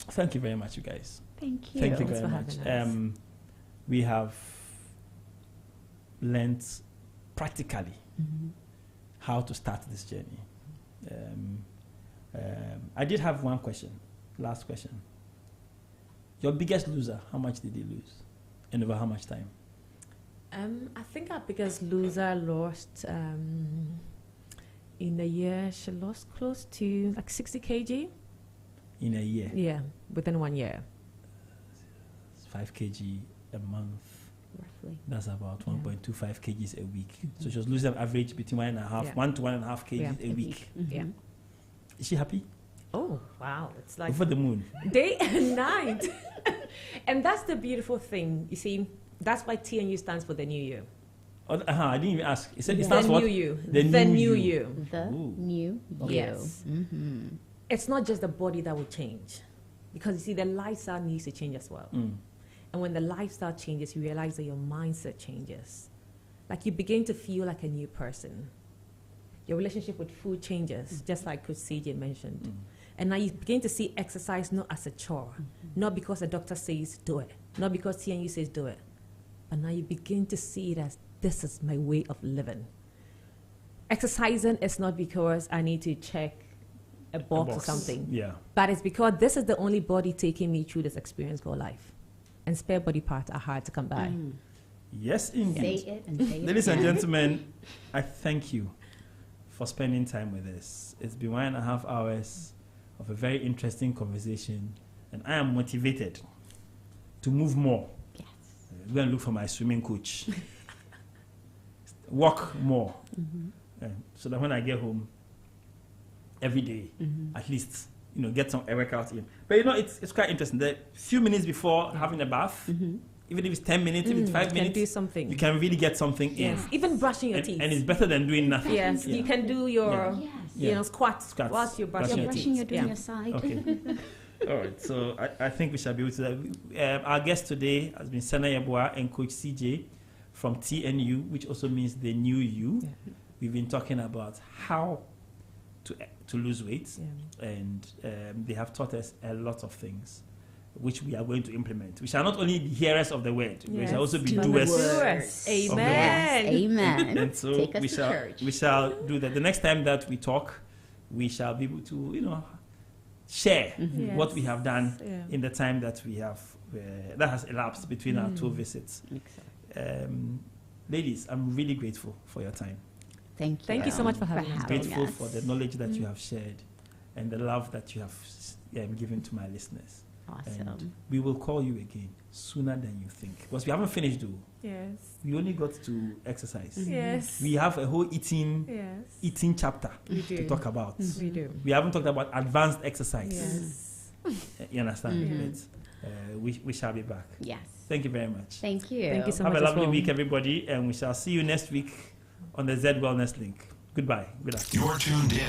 Thank you very much, you guys. Thank you. Thank you very much. We have learned practically how to start this journey. I did have one question, last question. Your biggest loser, how much did they lose? And over how much time? I think our biggest loser lost, in a year, she lost close to like 60 kg. In a year? Yeah, within 1 year. 5 kg a month. Roughly. That's about 1.25 kgs a week. So she was losing an average between 1 to 1.5 kgs a week. Yeah. Is she happy? Oh, wow. It's like over the moon. Day and night. And that's the beautiful thing. You see, that's why TNU stands for the new you. I didn't even ask. It stands for what? The new you. The new you. The new you. Yes. Mm-hmm. It's not just the body that will change. Because you see, the lifestyle needs to change as well. And when the lifestyle changes, you realize that your mindset changes. Like you begin to feel like a new person. Your relationship with food changes, just like Coach CJ mentioned. And now you begin to see exercise not as a chore, not because the doctor says do it, not because TNU says do it, but now you begin to see it as this is my way of living. Exercising is not because I need to check a box or something, but it's because this is the only body taking me through this experience called life. And spare body parts are hard to come by. Yes, indeed. Say it and say it. Ladies and gentlemen, I thank you for spending time with us. It's been 1.5 hours of a very interesting conversation, and I am motivated to move more. Yes. Go and look for my swimming coach. Walk more. So that when I get home every day, at least, get some workout in. But it's quite interesting. The few minutes before having a bath, even if it's 10 minutes, even 5 minutes, you can do something. You can really get something in. Even brushing your teeth. And it's better than doing nothing. Yes, you can do your squats whilst you're brushing your teeth. You're doing your side. Okay. All right. So I think we shall be able to. Our guest today has been Sena Yeboah and Coach CJ from TNU, which also means the new you. Yeah. We've been talking about how to lose weight, and they have taught us a lot of things, which we are going to implement. We shall not only be hearers of the word, we shall also be doers. Amen. Yes, amen. And so Take us to church. We shall do that. The next time that we talk, we shall be able to, share what we have done in the time that we have that has elapsed between our 2 visits. Ladies, I'm really grateful for your time. Thank you. Thank you so much for having us. I'm grateful for the knowledge that you have shared and the love that you have given to my listeners. Awesome. And we will call you again sooner than you think. Because we haven't finished, though. Yes. We only got to exercise. Yes. We have a whole eating chapter to talk about. We do. We haven't talked about advanced exercise. Yes. You understand? But we shall be back. Yes. Thank you very much. Thank you. Thank you so Have much. a lovely week, everybody, and we shall see you next week on the Zed Wellness Link. Goodbye. Good afternoon. You're tuned in